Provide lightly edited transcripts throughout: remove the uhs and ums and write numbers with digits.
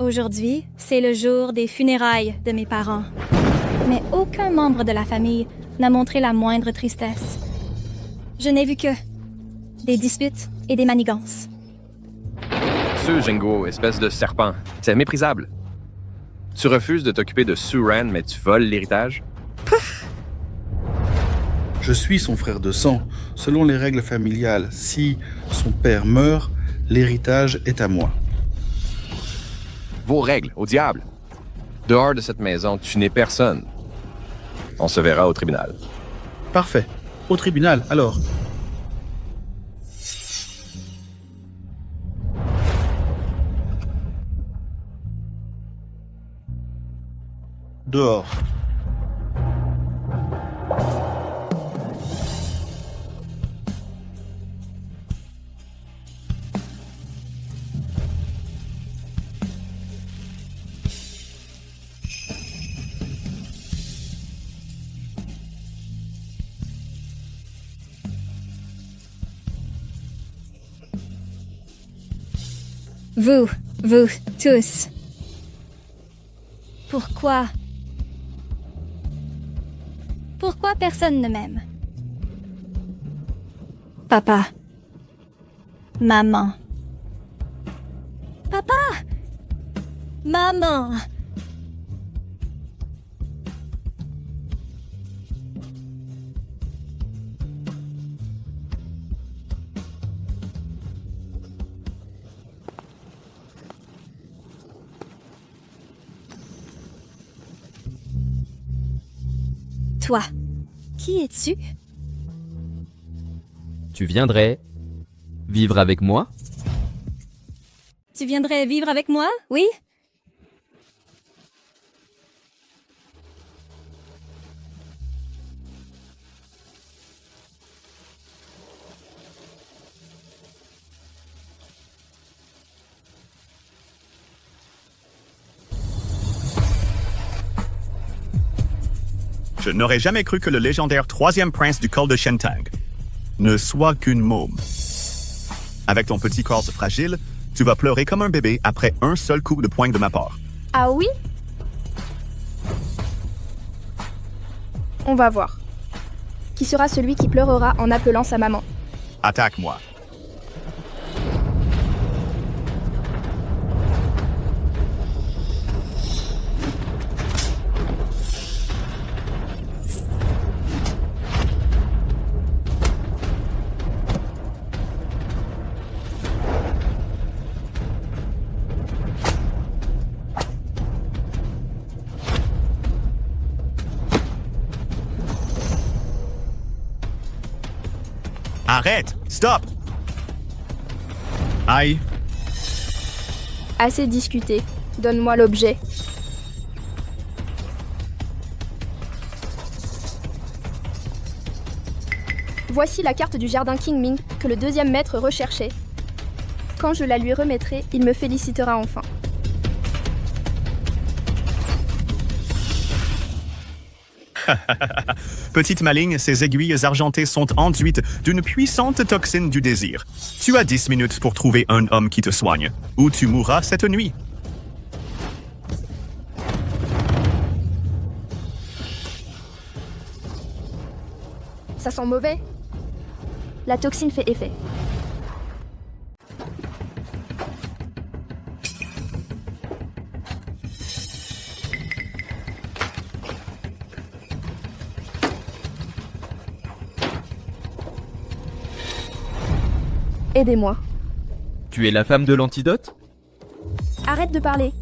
Aujourd'hui, c'est le jour des funérailles de mes parents. Mais aucun membre de la famille n'a montré la moindre tristesse. Je n'ai vu que des disputes et des manigances. Ce Jingo, espèce de serpent, c'est méprisable. Tu refuses de t'occuper de Suran, mais tu voles l'héritage? Je suis son frère de sang. Selon les règles familiales, si son père meurt, l'héritage est à moi. Vos règles, au diable! Dehors de cette maison, tu n'es personne. On se verra au tribunal. Parfait. Au tribunal, alors. Dehors. Vous tous. Pourquoi personne ne m'aime? Papa. Maman. Papa! Maman! Toi, qui es-tu? Tu viendrais vivre avec moi? Tu viendrais vivre avec moi, oui? Je n'aurais jamais cru que le légendaire troisième prince du col de Shentang ne soit qu'une môme. Avec ton petit corps fragile, tu vas pleurer comme un bébé après un seul coup de poing de ma part. Ah oui? On va voir. Qui sera celui qui pleurera en appelant sa maman? Attaque-moi. Arrête! Stop! Aïe! Assez discuté. Donne-moi l'objet. Voici la carte du jardin Qingming que le deuxième maître recherchait. Quand je la lui remettrai, il me félicitera enfin. Petite maligne, ces aiguilles argentées sont enduites d'une puissante toxine du désir. Tu as 10 minutes pour trouver un homme qui te soigne, ou tu mourras cette nuit. Ça sent mauvais? La toxine fait effet. Aidez-moi. Tu es la femme de l'antidote? Arrête de parler.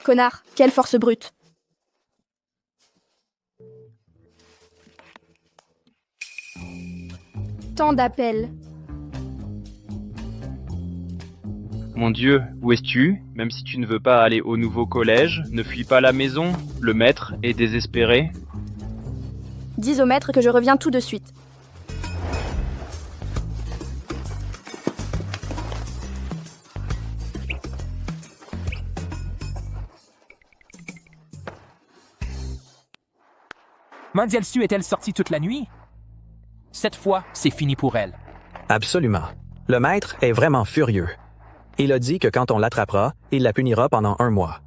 Connard, quelle force brute. Tant d'appels. Mon Dieu, où es-tu? Même si tu ne veux pas aller au nouveau collège, ne fuis pas la maison. Le maître est désespéré. Dis au maître que je reviens tout de suite. Mandialsu est-elle sortie toute la nuit? Cette fois, c'est fini pour elle. Absolument. Le maître est vraiment furieux. Il a dit que quand on l'attrapera, il la punira pendant 1 mois.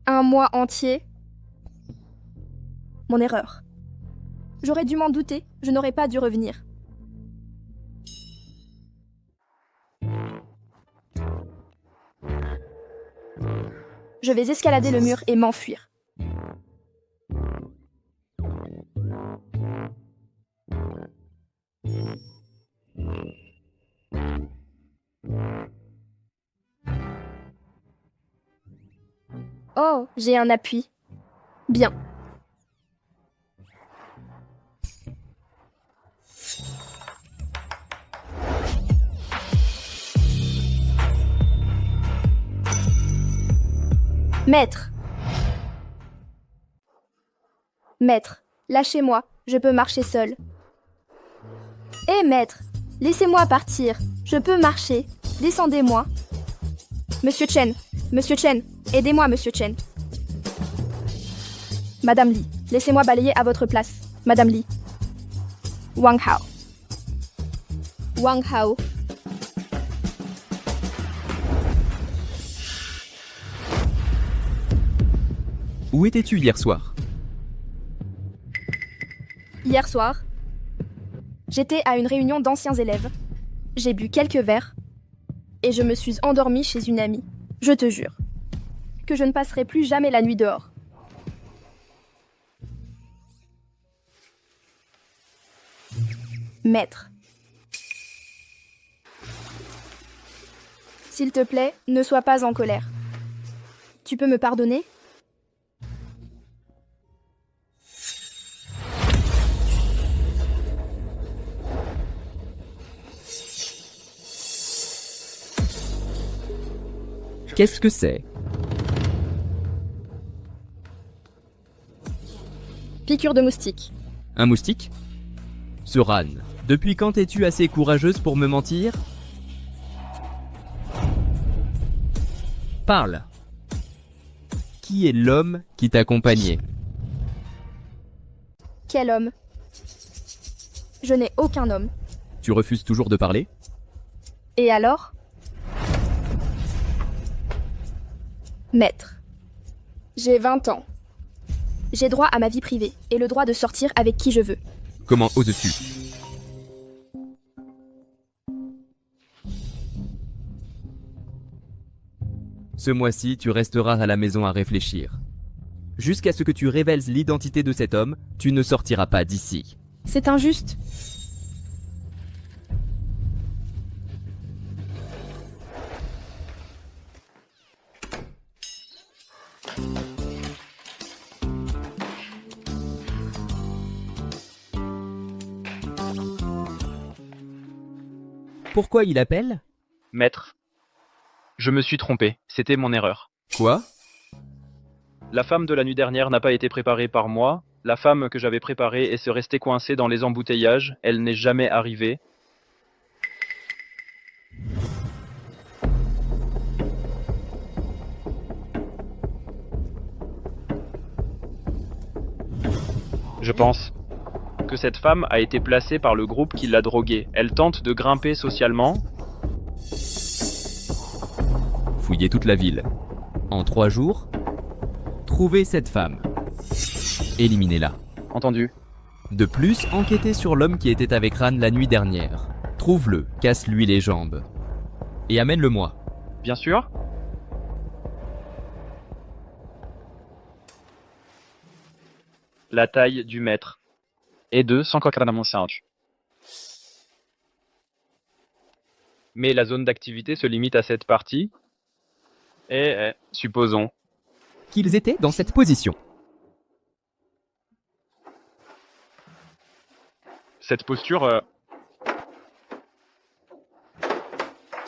1 mois entier. Mon erreur. J'aurais dû m'en douter, je n'aurais pas dû revenir. Je vais escalader le mur et m'enfuir. Oh, j'ai un appui. Bien. Maître. Maître, lâchez-moi, je peux marcher seul. Hé, maître, laissez-moi partir, je peux marcher, descendez-moi. Monsieur Chen, aidez-moi, Monsieur Chen. Madame Li, laissez-moi balayer à votre place. Madame Li. Wang Hao. Wang Hao. Où étais-tu hier soir? Hier soir, j'étais à une réunion d'anciens élèves. J'ai bu quelques verres et je me suis endormie chez une amie. Je te jure que je ne passerai plus jamais la nuit dehors. Maître. S'il te plaît, ne sois pas en colère. Tu peux me pardonner ? Qu'est-ce que c'est? Piqûre de moustique. Un moustique? Suran, depuis quand es-tu assez courageuse pour me mentir? Parle. Qui est l'homme qui t'accompagnait? Quel homme? Je n'ai aucun homme. Tu refuses toujours de parler? Et alors? Maître. J'ai 20 ans. J'ai droit à ma vie privée et le droit de sortir avec qui je veux. Comment oses-tu? Ce mois-ci, tu resteras à la maison à réfléchir. Jusqu'à ce que tu révèles l'identité de cet homme, tu ne sortiras pas d'ici. C'est injuste. Pourquoi il appelle? Maître, je me suis trompé, c'était mon erreur. Quoi? La femme de la nuit dernière n'a pas été préparée par moi. La femme que j'avais préparée est restée coincée dans les embouteillages. Elle n'est jamais arrivée. Je pense que cette femme a été placée par le groupe qui l'a droguée. Elle tente de grimper socialement. Fouiller toute la ville. En 3 jours, trouver cette femme. Éliminez-la. Entendu. De plus, enquêtez sur l'homme qui était avec Ran la nuit dernière. Trouve-le, casse-lui les jambes. Et amène-le-moi. Bien sûr. La taille du maître est de 145. Mais la zone d'activité se limite à cette partie. Supposons. qu'ils étaient dans cette position. Cette posture...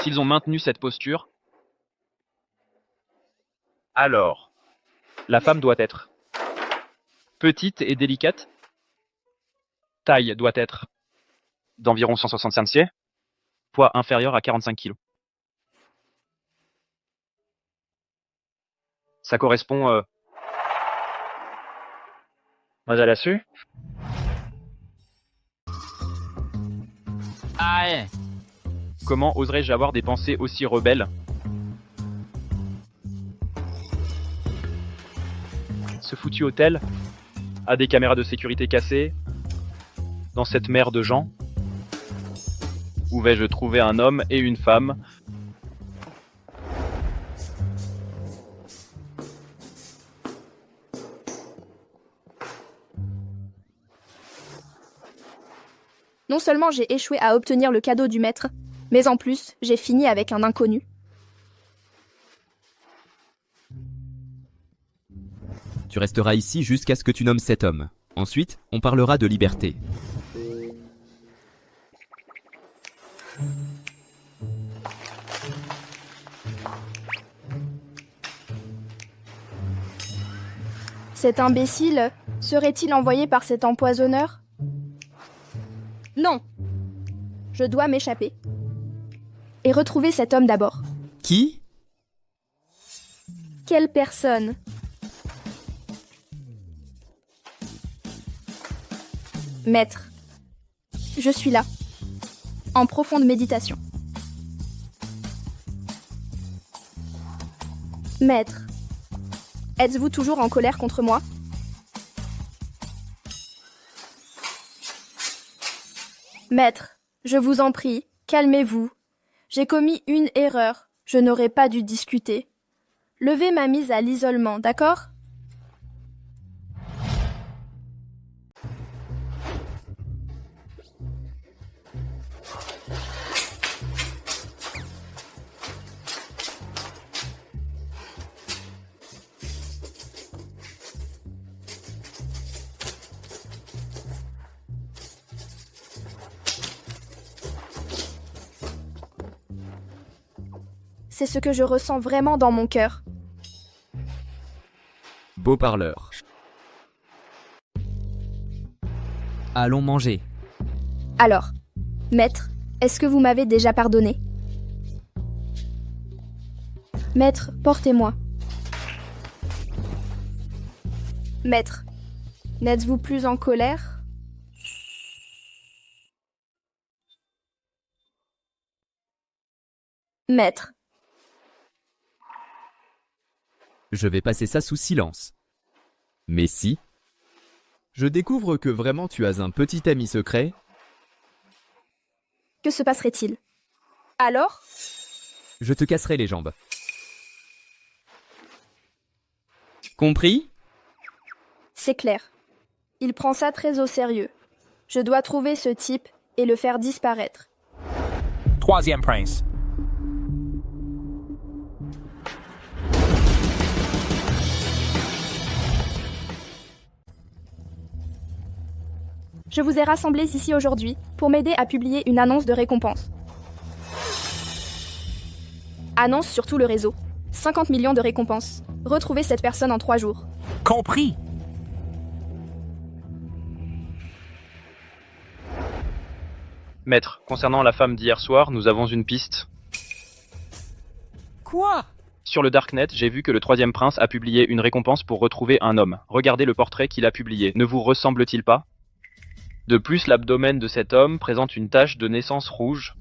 S'ils ont maintenu cette posture, alors, la femme doit être petite et délicate. Taille doit être d'environ 165 cm. Poids inférieur à 45 kg. Ça correspond... Moi, elle a su. Aïe. Comment oserais-je avoir des pensées aussi rebelles? Ce foutu hôtel a des caméras de sécurité cassées. Dans cette mer de gens, où vais-je trouver un homme et une femme? Non seulement j'ai échoué à obtenir le cadeau du maître, mais en plus, j'ai fini avec un inconnu. Tu resteras ici jusqu'à ce que tu nommes cet homme. Ensuite, on parlera de liberté. Cet imbécile serait-il envoyé par cet empoisonneur? Non. Je dois m'échapper. Et retrouver cet homme d'abord. Qui? Quelle personne? Maître. Je suis là. En profonde méditation. Maître. Êtes-vous toujours en colère contre moi? Maître, je vous en prie, calmez-vous. J'ai commis une erreur. Je n'aurais pas dû discuter. Levez ma mise à l'isolement, d'accord? C'est ce que je ressens vraiment dans mon cœur. Beau parleur. Allons manger. Alors, maître, est-ce que vous m'avez déjà pardonné? Maître, portez-moi. Maître, n'êtes-vous plus en colère? Maître. Je vais passer ça sous silence. Mais si. Je découvre que vraiment tu as un petit ami secret. Que se passerait-il? Alors? Je te casserai les jambes. Compris? C'est clair. Il prend ça très au sérieux. Je dois trouver ce type et le faire disparaître. Troisième prince. Je vous ai rassemblés ici aujourd'hui pour m'aider à publier une annonce de récompense. Annonce sur tout le réseau. 50 millions de récompenses. Retrouvez cette personne en 3 jours. Compris. Maître, concernant la femme d'hier soir, nous avons une piste. Quoi? Sur le Darknet, j'ai vu que le troisième prince a publié une récompense pour retrouver un homme. Regardez le portrait qu'il a publié. Ne vous ressemble-t-il pas? De plus, l'abdomen de cet homme présente une tache de naissance rouge.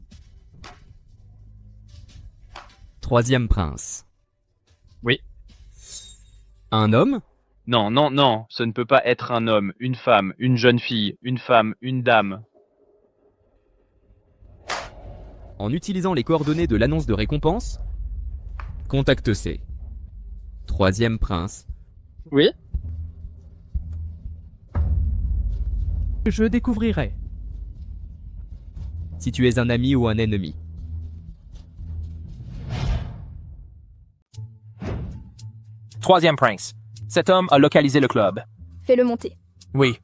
Troisième prince. Oui. Un homme? Non, non, non, ce ne peut pas être un homme, une femme, une jeune fille, une femme, une dame. En utilisant les coordonnées de l'annonce de récompense, contacte C. Troisième prince. Oui. Je découvrirai. Si tu es un ami ou un ennemi. Troisième prince. Cet homme a localisé le club. Fais-le monter. Oui.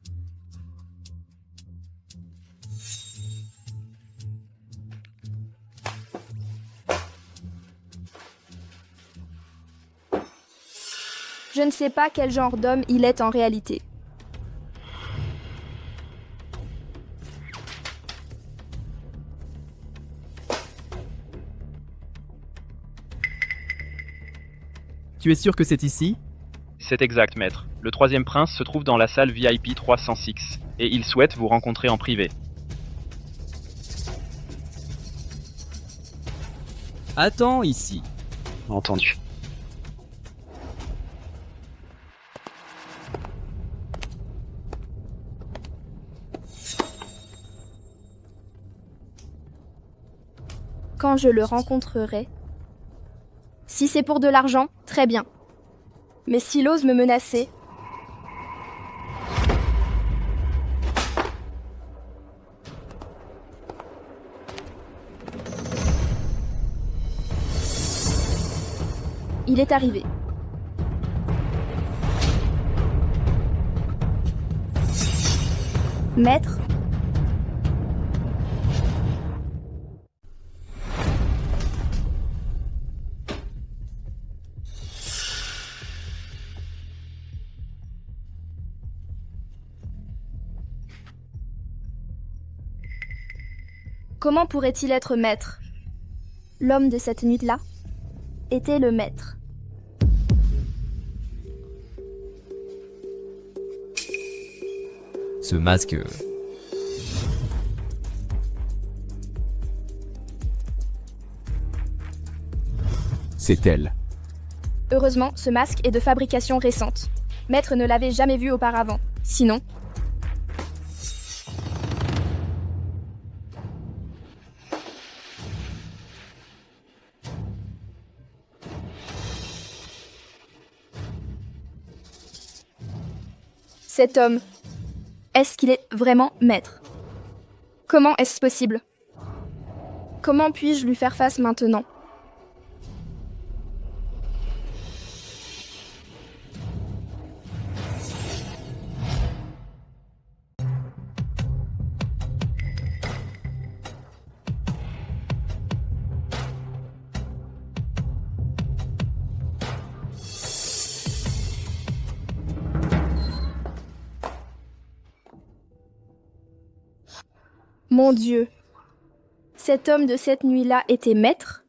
Je ne sais pas quel genre d'homme il est en réalité. Tu es sûr que c'est ici? C'est exact, maître. Le troisième prince se trouve dans la salle VIP 306 et il souhaite vous rencontrer en privé. Attends ici. Entendu. Quand je le rencontrerai. Si c'est pour de l'argent, très bien. Mais s'il ose me menacer... Il est arrivé. Maître, comment pourrait-il être maître? L'homme de cette nuit-là était le maître. Ce masque... C'est elle. Heureusement, ce masque est de fabrication récente. Maître ne l'avait jamais vu auparavant. Sinon... Cet homme, est-ce qu'il est vraiment maître? Comment est-ce possible? Comment puis-je lui faire face maintenant? Mon Dieu, cet homme de cette nuit-là était maître?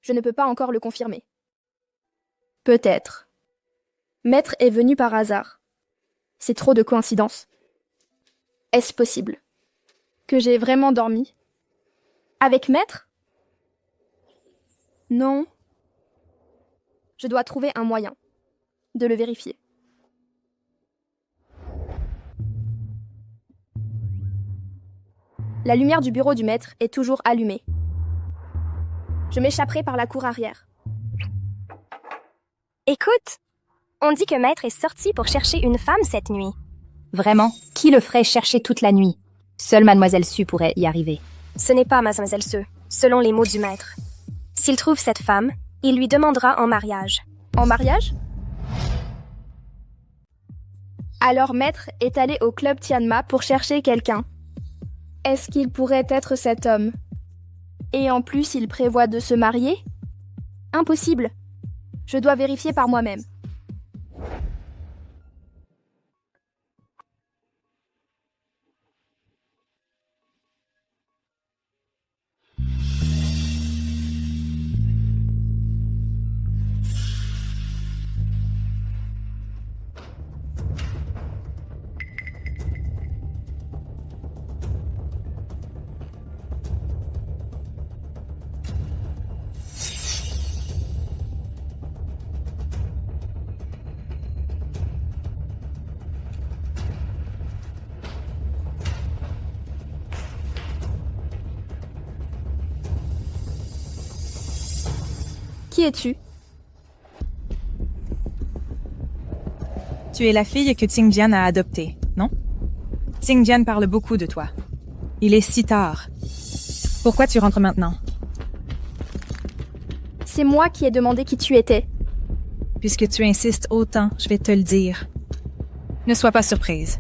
Je ne peux pas encore le confirmer. Peut-être. Maître est venu par hasard. C'est trop de coïncidences. Est-ce possible que j'ai vraiment dormi? Avec Maître? Non. Je dois trouver un moyen de le vérifier. La lumière du bureau du maître est toujours allumée. Je m'échapperai par la cour arrière. Écoute, on dit que Maître est sorti pour chercher une femme cette nuit. Vraiment, qui le ferait chercher toute la nuit? Seule Mademoiselle Sue pourrait y arriver. Ce n'est pas Mademoiselle Sue, selon les mots du Maître. S'il trouve cette femme, il lui demandera en mariage. En mariage? Alors Maître est allé au club Tianma pour chercher quelqu'un. Est-ce qu'il pourrait être cet homme? Et en plus, il prévoit de se marier? Impossible. Je dois vérifier par moi-même. Qui es-tu? Tu es la fille que Xingjian a adoptée, non? Xingjian parle beaucoup de toi. Il est si tard. Pourquoi tu rentres maintenant? C'est moi qui ai demandé qui tu étais. Puisque tu insistes autant, je vais te le dire. Ne sois pas surprise.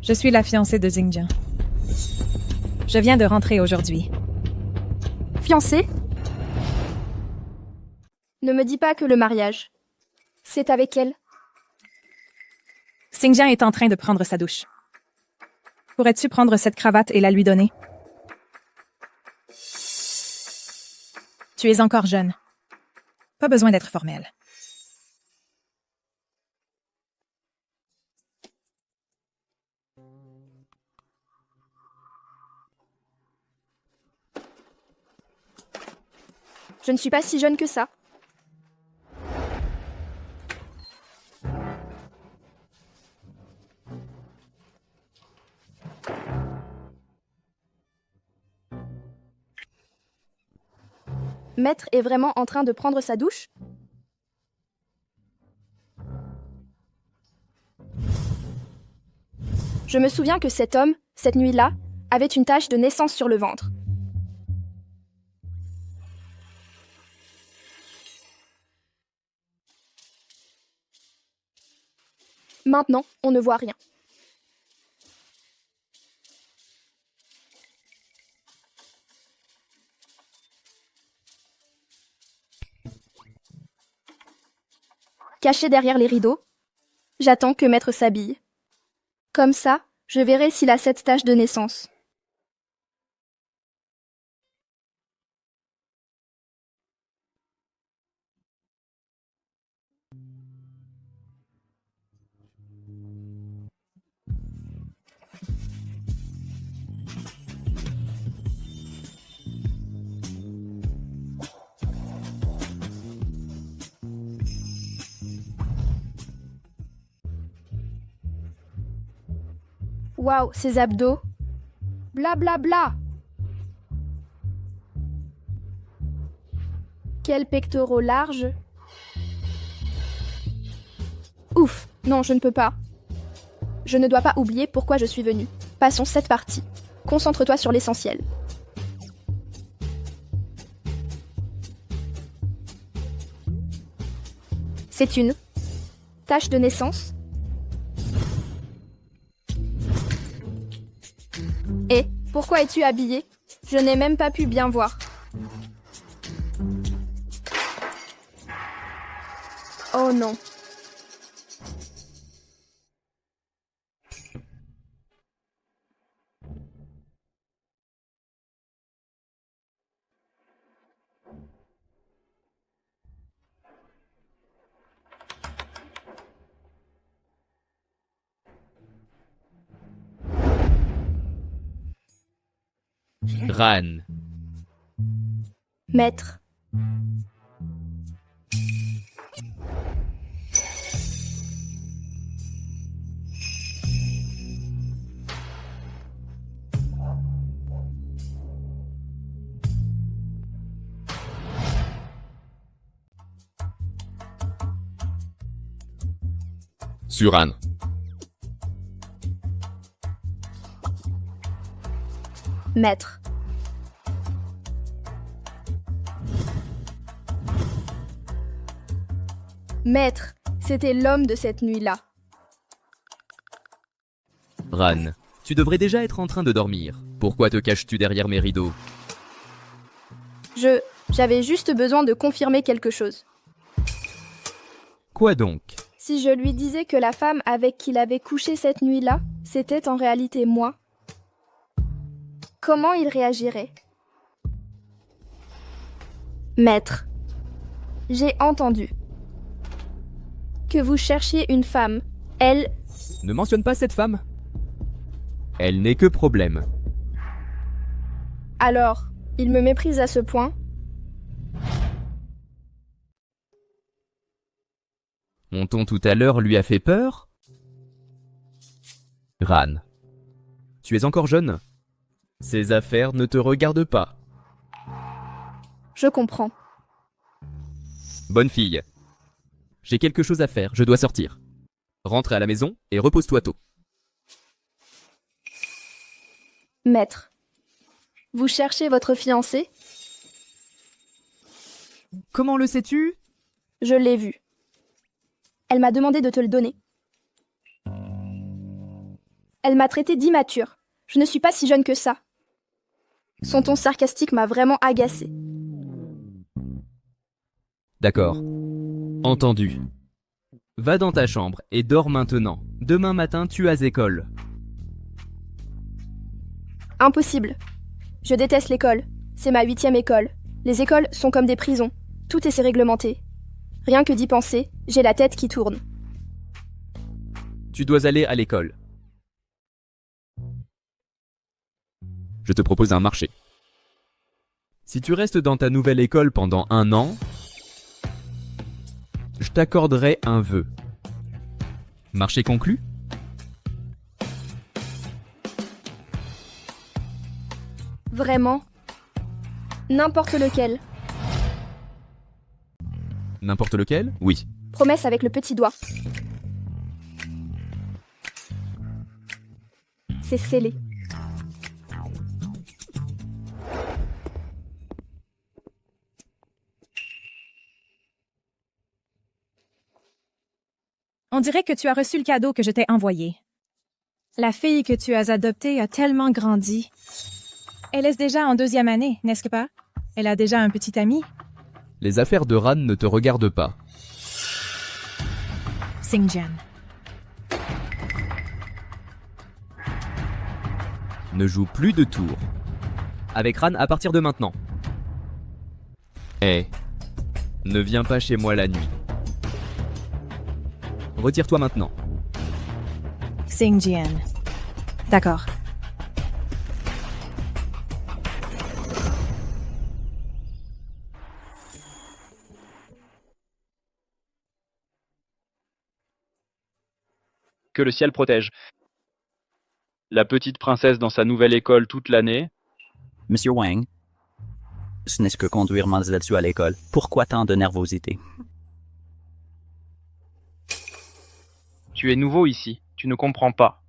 Je suis la fiancée de Xingjian. Je viens de rentrer aujourd'hui. Fiancée? Ne me dis pas que le mariage. C'est avec elle. Xingjian est en train de prendre sa douche. Pourrais-tu prendre cette cravate et la lui donner? Tu es encore jeune. Pas besoin d'être formel. Je ne suis pas si jeune que ça. Maître est vraiment en train de prendre sa douche? Je me souviens que cet homme, cette nuit-là, avait une tache de naissance sur le ventre. Maintenant, on ne voit rien. Caché derrière les rideaux, j'attends que maître s'habille. Comme ça, je verrai s'il a cette tache de naissance. Waouh, ces abdos. Bla bla bla. Quels pectoraux larges. Ouf, non, je ne peux pas. Je ne dois pas oublier pourquoi je suis venue. Passons cette partie. Concentre-toi sur l'essentiel. C'est une tache de naissance. Et pourquoi es-tu habillée? Je n'ai même pas pu bien voir. Oh non. Ran. Maître. Suran. Maître. Maître, c'était l'homme de cette nuit-là. Ran, tu devrais déjà être en train de dormir. Pourquoi te caches-tu derrière mes rideaux? J'avais juste besoin de confirmer quelque chose. Quoi donc? Si je lui disais que la femme avec qui il avait couché cette nuit-là, c'était en réalité moi, comment il réagirait? Maître, j'ai entendu que vous cherchiez une femme. Elle... Ne mentionne pas cette femme. Elle n'est que problème. Alors, il me méprise à ce point? Mon ton tout à l'heure lui a fait peur? Ran, tu es encore jeune. Ces affaires ne te regardent pas. Je comprends. Bonne fille. J'ai quelque chose à faire, je dois sortir. Rentre à la maison et repose-toi tôt. Maître, vous cherchez votre fiancée? Comment le sais-tu? Je l'ai vue. Elle m'a demandé de te le donner. Elle m'a traité d'immature. Je ne suis pas si jeune que ça. Son ton sarcastique m'a vraiment agacée. D'accord. Entendu. Va dans ta chambre et dors maintenant. Demain matin, tu as école. Impossible. Je déteste l'école. C'est ma 8e école. Les écoles sont comme des prisons. Tout est réglementé. Rien que d'y penser, j'ai la tête qui tourne. Tu dois aller à l'école. Je te propose un marché. Si tu restes dans ta nouvelle école pendant 1 an, je t'accorderai un vœu. Marché conclu? Vraiment? N'importe lequel. N'importe lequel? Oui. Promesse avec le petit doigt. C'est scellé. On dirait que tu as reçu le cadeau que je t'ai envoyé. La fille que tu as adoptée a tellement grandi. Elle est déjà en 2e année, n'est-ce pas? Elle a déjà un petit ami. Les affaires de Ran ne te regardent pas. Xingjian. Ne joue plus de tour. Avec Ran à partir de maintenant. Ne viens pas chez moi la nuit. Retire-toi maintenant. Xingjian. D'accord. Que le ciel protège. La petite princesse dans sa nouvelle école toute l'année. Monsieur Wang, ce n'est que conduire Mademoiselle Su à l'école. Pourquoi tant de nervosité? Tu es nouveau ici, tu ne comprends pas.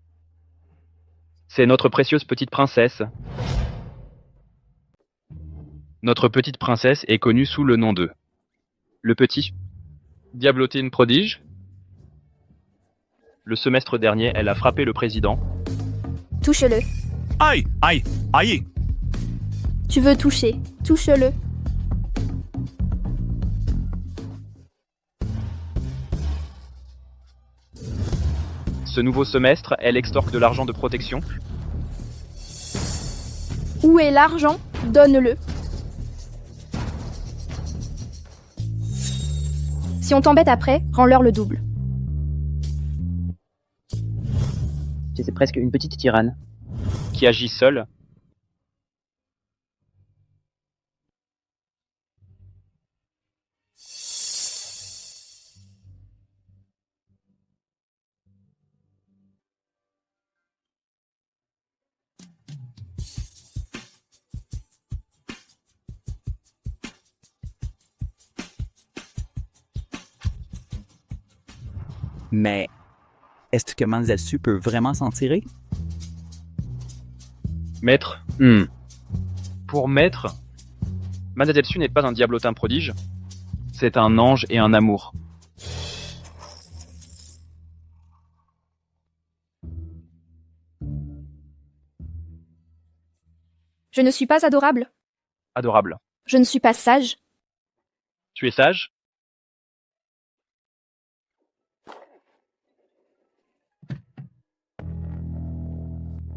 C'est notre précieuse petite princesse. Notre petite princesse est connue sous le nom de... Le petit Diablotine prodige. Le semestre dernier, elle a frappé le président. Touche-le. Aïe, aïe, aïe. Tu veux toucher. Touche-le. Ce nouveau semestre, elle extorque de l'argent de protection. Où est l'argent? Donne-le. Si on t'embête après, rends-leur le double. C'est presque une petite tyranne. Qui agit seule. Mais est-ce que Mademoiselle Su peut vraiment s'en tirer? Maître. Pour maître, Mademoiselle Su n'est pas un diablotin prodige. C'est un ange et un amour. Je ne suis pas adorable. Adorable. Je ne suis pas sage. Tu es sage?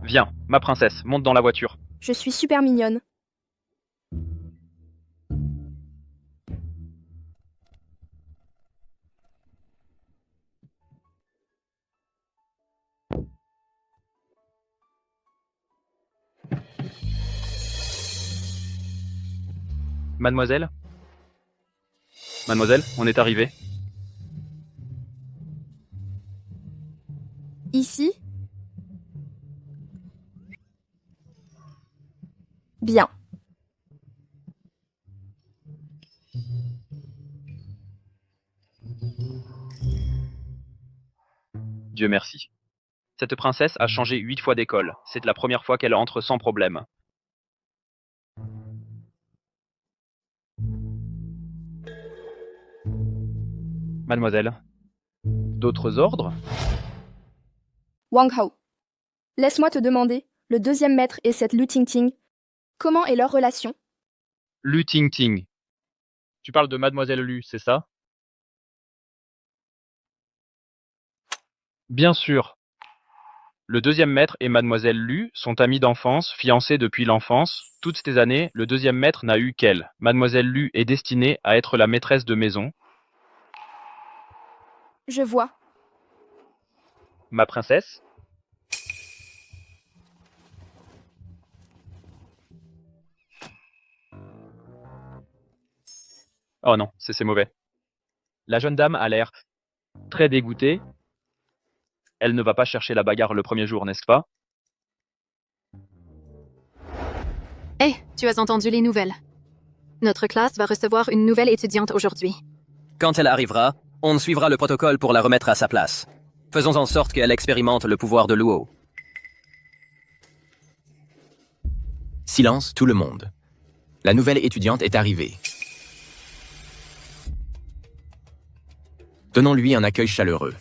Viens, ma princesse, monte dans la voiture. Je suis super mignonne. Mademoiselle? Mademoiselle, on est arrivé. Ici? Bien. Dieu merci. Cette princesse a changé 8 fois d'école. C'est la première fois qu'elle entre sans problème. Mademoiselle. D'autres ordres? Wang Hao. Laisse-moi te demander, le deuxième maître et cette Lu Tingting, comment est leur relation? Lu Tingting. Tu parles de Mademoiselle Lu, c'est ça? Bien sûr. Le deuxième maître et Mademoiselle Lu sont amis d'enfance, fiancés depuis l'enfance. Toutes ces années, le deuxième maître n'a eu qu'elle. Mademoiselle Lu est destinée à être la maîtresse de maison. Je vois. Ma princesse? Oh non, c'est mauvais. La jeune dame a l'air très dégoûtée. Elle ne va pas chercher la bagarre le premier jour, n'est-ce pas? Hé, tu as entendu les nouvelles. Notre classe va recevoir une nouvelle étudiante aujourd'hui. Quand elle arrivera, on suivra le protocole pour la remettre à sa place. Faisons en sorte qu'elle expérimente le pouvoir de Luo. Silence, tout le monde. La nouvelle étudiante est arrivée. Donnons-lui un accueil chaleureux.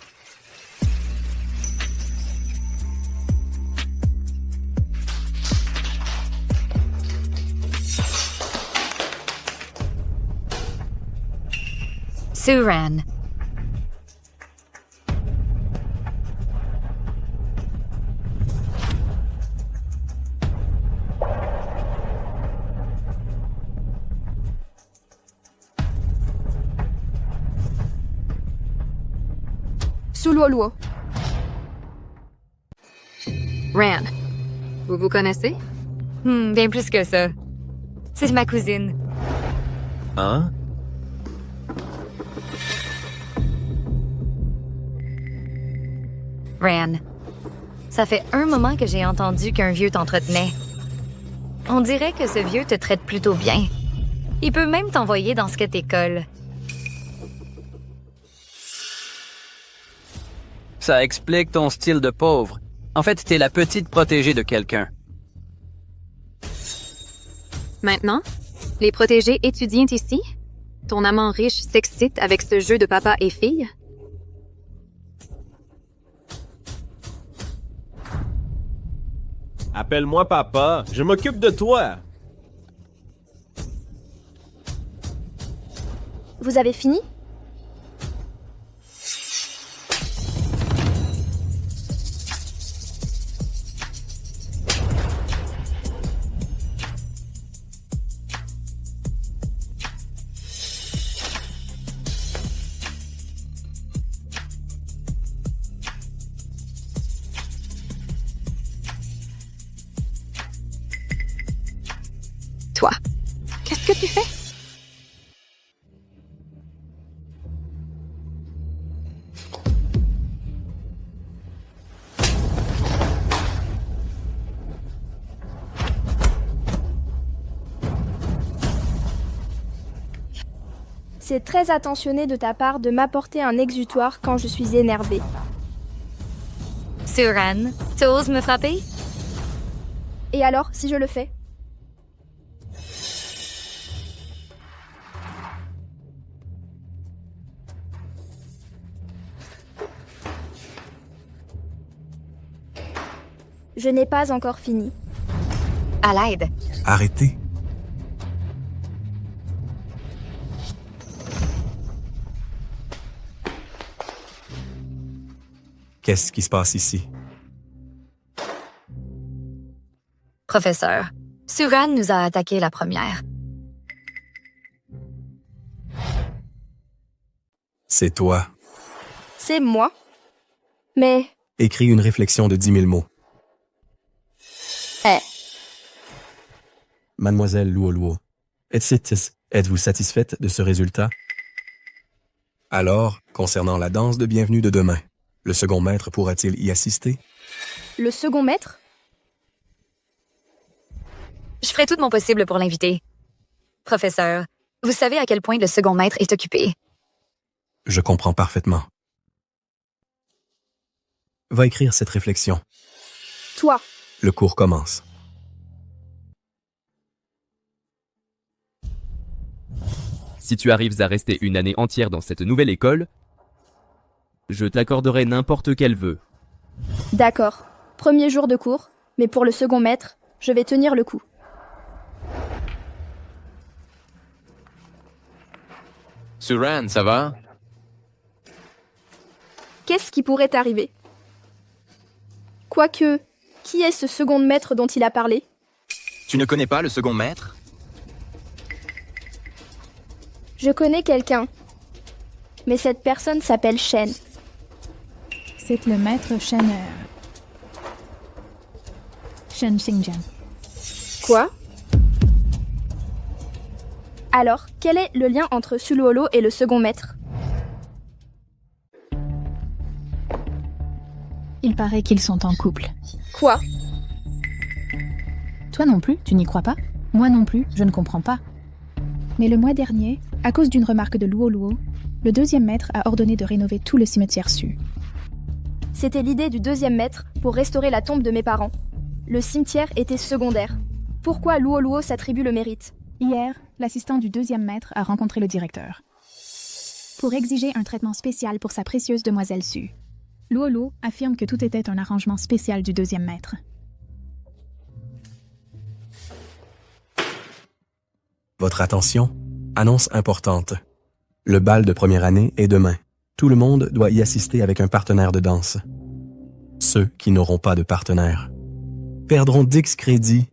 Suran. Suluoluo. Ran. Vous vous connaissez? Bien plus que ça. C'est ma cousine. Hein? Ran. Ça fait un moment que j'ai entendu qu'un vieux t'entretenait. On dirait que ce vieux te traite plutôt bien. Il peut même t'envoyer dans cette école. Ça explique ton style de pauvre. En fait, t'es la petite protégée de quelqu'un. Maintenant, les protégés étudient ici? Ton amant riche s'excite avec ce jeu de papa et fille? Appelle-moi papa, je m'occupe de toi. Vous avez fini? Toi, qu'est-ce que tu fais? C'est très attentionné de ta part de m'apporter un exutoire quand je suis énervée. Suran, t'oses me frapper? Et alors, si je le fais? Je n'ai pas encore fini. À l'aide. Arrêtez. Qu'est-ce qui se passe ici? Professeur, Suran nous a attaqué la première. C'est toi. C'est moi. Mais... Écris une réflexion de 10 000 mots. Mademoiselle Luoluo, êtes-vous satisfaite de ce résultat? Alors, concernant la danse de bienvenue de demain, le second maître pourra-t-il y assister? Le second maître? Je ferai tout de mon possible pour l'inviter. Professeur, vous savez à quel point le second maître est occupé. Je comprends parfaitement. Va écrire cette réflexion. Toi, Le cours commence. Si tu arrives à rester une année entière dans cette nouvelle école, je t'accorderai n'importe quel vœu. d'accord. Premier jour de cours, mais pour le second maître, je vais tenir le coup. Suran, ça va? Qu'est-ce qui pourrait arriver? Quoique, qui est ce second maître dont il a parlé? Tu ne connais pas le second maître? Je connais quelqu'un. Mais cette personne s'appelle Shen. C'est le maître Shen. Shen Xingjian. Quoi? Alors, quel est le lien entre Suluolo et le second maître? Il paraît qu'ils sont en couple. Quoi? Toi non plus, tu n'y crois pas? Moi non plus, je ne comprends pas. Mais le mois dernier, à cause d'une remarque de Luo, le deuxième maître a ordonné de rénover tout le cimetière Su. C'était l'idée du deuxième maître pour restaurer la tombe de mes parents. Le cimetière était secondaire. Pourquoi Luo s'attribue le mérite? Hier, l'assistant du deuxième maître a rencontré le directeur pour exiger un traitement spécial pour sa précieuse demoiselle Su. Luo affirme que tout était un arrangement spécial du deuxième maître. Votre attention, annonce importante. Le bal de première année est demain. Tout le monde doit y assister avec un partenaire de danse. Ceux qui n'auront pas de partenaire perdront 10 crédits.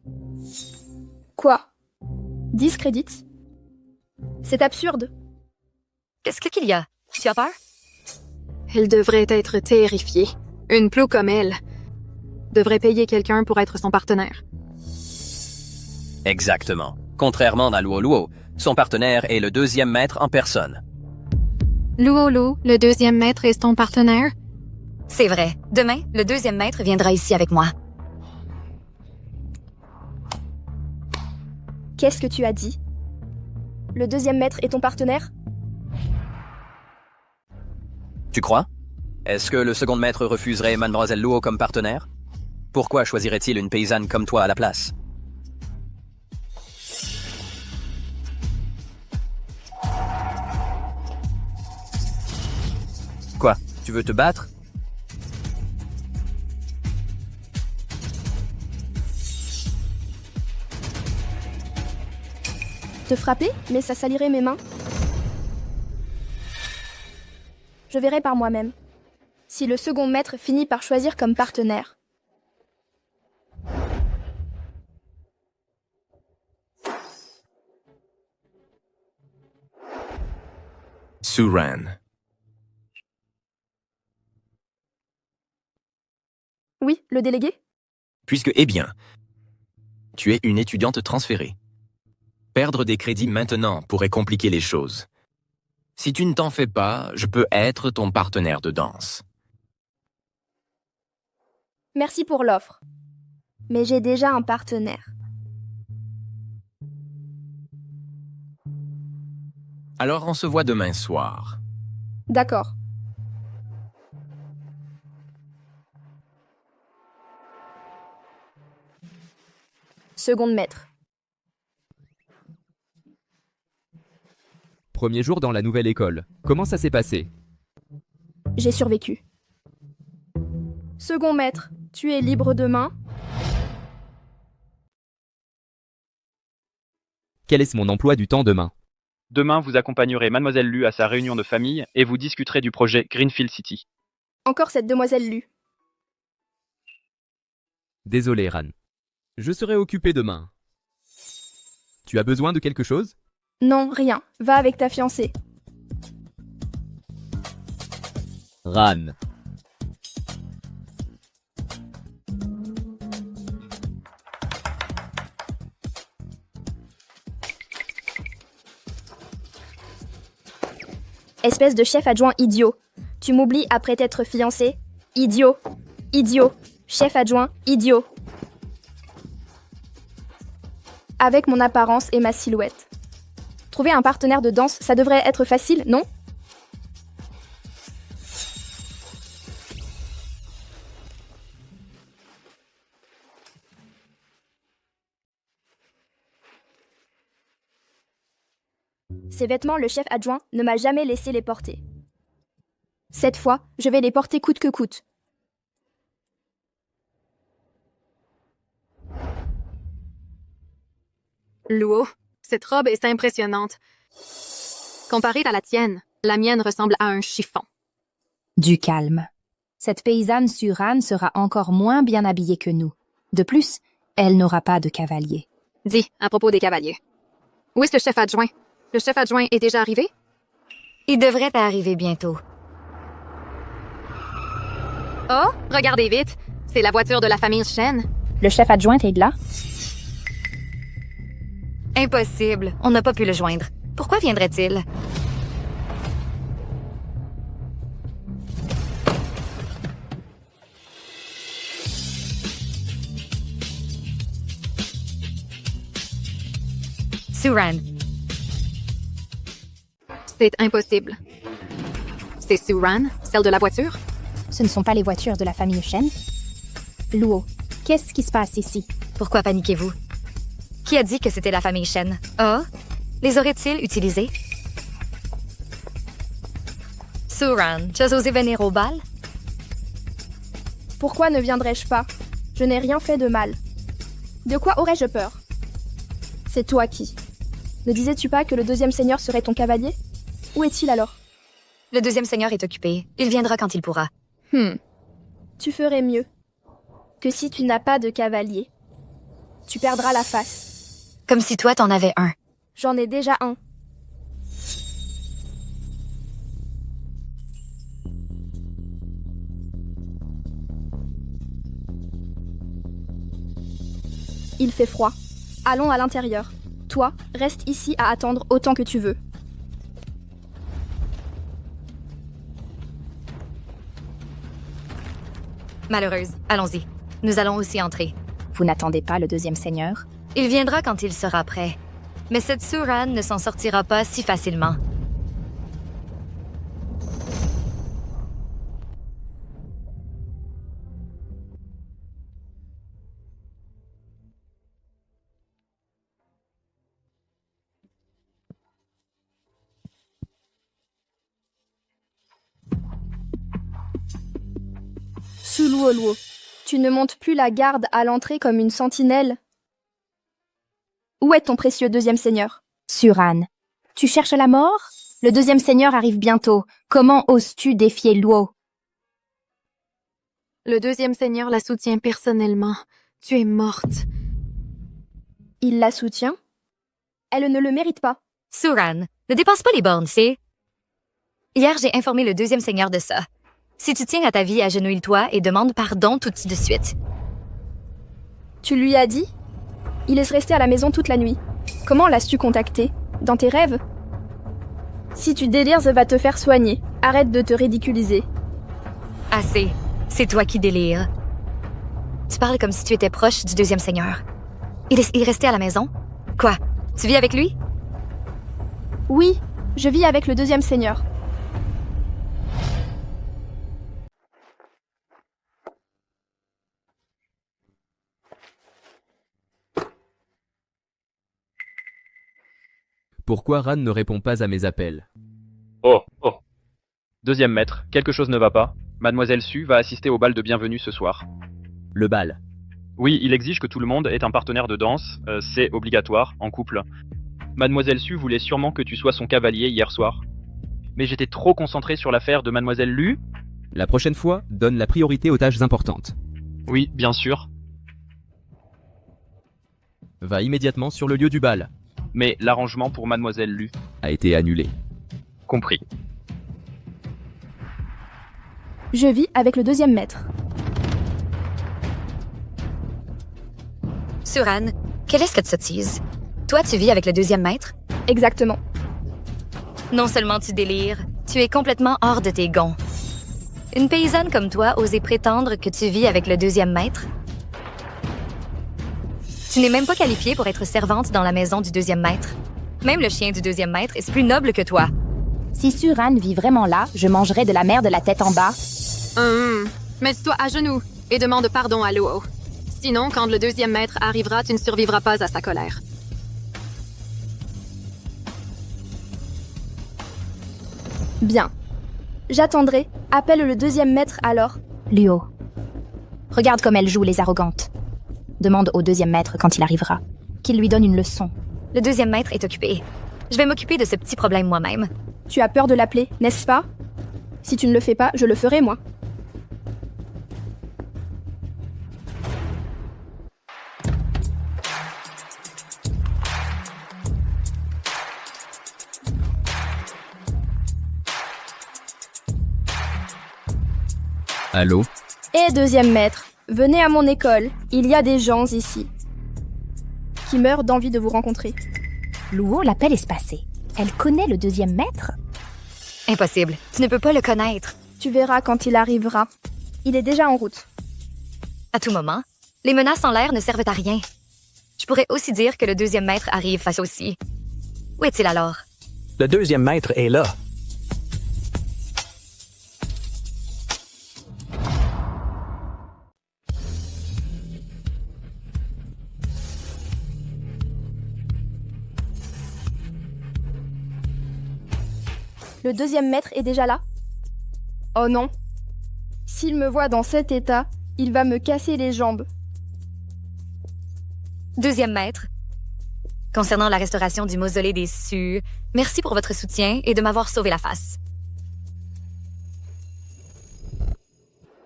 Quoi? 10 crédits? C'est absurde. Qu'est-ce qu'il y a? Tu as peur? Elle devrait être terrifiée. Une ploue comme elle devrait payer quelqu'un pour être son partenaire. Exactement. Contrairement à Luo, son partenaire est le deuxième maître en personne. Luo, le deuxième maître est ton partenaire? C'est vrai. Demain, le deuxième maître viendra ici avec moi. Qu'est-ce que tu as dit? Le deuxième maître est ton partenaire? Tu crois? Est-ce que le second maître refuserait Mademoiselle Luo comme partenaire? Pourquoi choisirait-il une paysanne comme toi à la place? Quoi? Tu veux te battre? Te frapper? Mais ça salirait mes mains. Je verrai par moi-même. Si le second maître finit par choisir comme partenaire. Suran. Oui, le délégué? Puisque, eh bien, tu es une étudiante transférée. Perdre des crédits maintenant pourrait compliquer les choses. Si tu ne t'en fais pas, je peux être ton partenaire de danse. Merci pour l'offre. Mais j'ai déjà un partenaire. Alors on se voit demain soir. D'accord. Seconde maître. Premier jour dans la nouvelle école. Comment ça s'est passé? J'ai survécu. Second maître, tu es libre demain? Quel est mon emploi du temps demain? Demain, vous accompagnerez Mademoiselle Lu à sa réunion de famille et vous discuterez du projet Greenfield City. Encore cette demoiselle Lu. Désolé, Ran. Je serai occupé demain. Tu as besoin de quelque chose? Non, rien. Va avec ta fiancée. Ran. Espèce de chef adjoint idiot. Tu m'oublies après t'être fiancé? Idiot. Idiot. Chef adjoint idiot. Avec mon apparence et ma silhouette. Trouver un partenaire de danse, ça devrait être facile, non? Ces vêtements, le chef adjoint ne m'a jamais laissé les porter. Cette fois, je vais les porter coûte que coûte. Luo, cette robe est impressionnante. Comparée à la tienne, la mienne ressemble à un chiffon. Du calme. Cette paysanne Suran sera encore moins bien habillée que nous. De plus, elle n'aura pas de cavalier. Dis, à propos des cavaliers. Où est le chef adjoint? Le chef adjoint est déjà arrivé? Il devrait arriver bientôt. Oh, regardez vite. C'est la voiture de la famille Shen. Le chef adjoint est là? Impossible. On n'a pas pu le joindre. Pourquoi viendrait-il? Suran. C'est impossible. C'est Suran, celle de la voiture? Ce ne sont pas les voitures de la famille Shen. Luo, qu'est-ce qui se passe ici? Pourquoi paniquez-vous? Qui a dit que c'était la famille Shen? Oh? Les aurait-ils utilisés? Suran, tu as osé venir au bal? Pourquoi ne viendrais-je pas? Je n'ai rien fait de mal. De quoi aurais-je peur? C'est toi qui. Ne disais-tu pas que le deuxième seigneur serait ton cavalier? Où est-il alors? Le deuxième seigneur est occupé. Il viendra quand il pourra. Tu ferais mieux que si tu n'as pas de cavalier. Tu perdras la face. Comme si toi t'en avais un. J'en ai déjà un. Il fait froid. Allons à l'intérieur. Toi, reste ici à attendre autant que tu veux. Malheureuse, allons-y. Nous allons aussi entrer. Vous n'attendez pas le deuxième seigneur? Il viendra quand il sera prêt. Mais cette Suran ne s'en sortira pas si facilement. Suluoluo, tu ne montes plus la garde à l'entrée comme une sentinelle? Où est ton précieux deuxième seigneur? Suran, tu cherches la mort? Le deuxième seigneur arrive bientôt. Comment oses-tu défier Luo? Le deuxième seigneur la soutient personnellement. Tu es morte. Il la soutient? Elle ne le mérite pas. Suran, ne dépense pas les bornes, c'est... Hier, j'ai informé le deuxième seigneur de ça. Si tu tiens à ta vie, agenouille-toi et demande pardon tout de suite. Tu lui as dit? Il est resté à la maison toute la nuit. Comment l'as-tu contacté? Dans tes rêves? Si tu délires, va te faire soigner. Arrête de te ridiculiser. Assez. C'est toi qui délires. Tu parles comme si tu étais proche du deuxième seigneur. Il est resté à la maison? Quoi? Tu vis avec lui? Oui, je vis avec le deuxième seigneur. Pourquoi Ran ne répond pas à mes appels? Oh. Deuxième maître, quelque chose ne va pas. Mademoiselle Su va assister au bal de bienvenue ce soir. Le bal? Oui, il exige que tout le monde ait un partenaire de danse. C'est obligatoire, en couple. Mademoiselle Su voulait sûrement que tu sois son cavalier hier soir. Mais j'étais trop concentré sur l'affaire de Mademoiselle Lu. La prochaine fois, donne la priorité aux tâches importantes. Oui, bien sûr. Va immédiatement sur le lieu du bal. Mais l'arrangement pour Mademoiselle Lu a été annulé. Compris. Je vis avec le deuxième maître. Suran, quelle est cette sottise? Toi, tu vis avec le deuxième maître? Exactement. Non seulement tu délires, tu es complètement hors de tes gonds. Une paysanne comme toi osait prétendre que tu vis avec le deuxième maître? Tu n'es même pas qualifiée pour être servante dans la maison du deuxième maître. Même le chien du deuxième maître est plus noble que toi. Si Suran vit vraiment là, je mangerai de la mer de la tête en bas. Mets-toi à genoux et demande pardon à Luo. Sinon, quand le deuxième maître arrivera, tu ne survivras pas à sa colère. Bien. J'attendrai. Appelle le deuxième maître alors. Luo. Regarde comme elle joue les arrogantes. Demande au deuxième maître quand il arrivera, qu'il lui donne une leçon. Le deuxième maître est occupé. Je vais m'occuper de ce petit problème moi-même. Tu as peur de l'appeler, n'est-ce pas? Si tu ne le fais pas, je le ferai, moi. Allô? Et deuxième maître, venez à mon école. Il y a des gens ici qui meurent d'envie de vous rencontrer. Luo, l'appel espacé. Elle connaît le deuxième maître? Impossible. Tu ne peux pas le connaître. Tu verras quand il arrivera. Il est déjà en route. À tout moment, les menaces en l'air ne servent à rien. Je pourrais aussi dire que le deuxième maître arrive face aussi. Où est-il alors? Le deuxième maître est là. Le deuxième maître est déjà là? Oh non. S'il me voit dans cet état, il va me casser les jambes. Deuxième maître. Concernant la restauration du mausolée des Su, merci pour votre soutien et de m'avoir sauvé la face.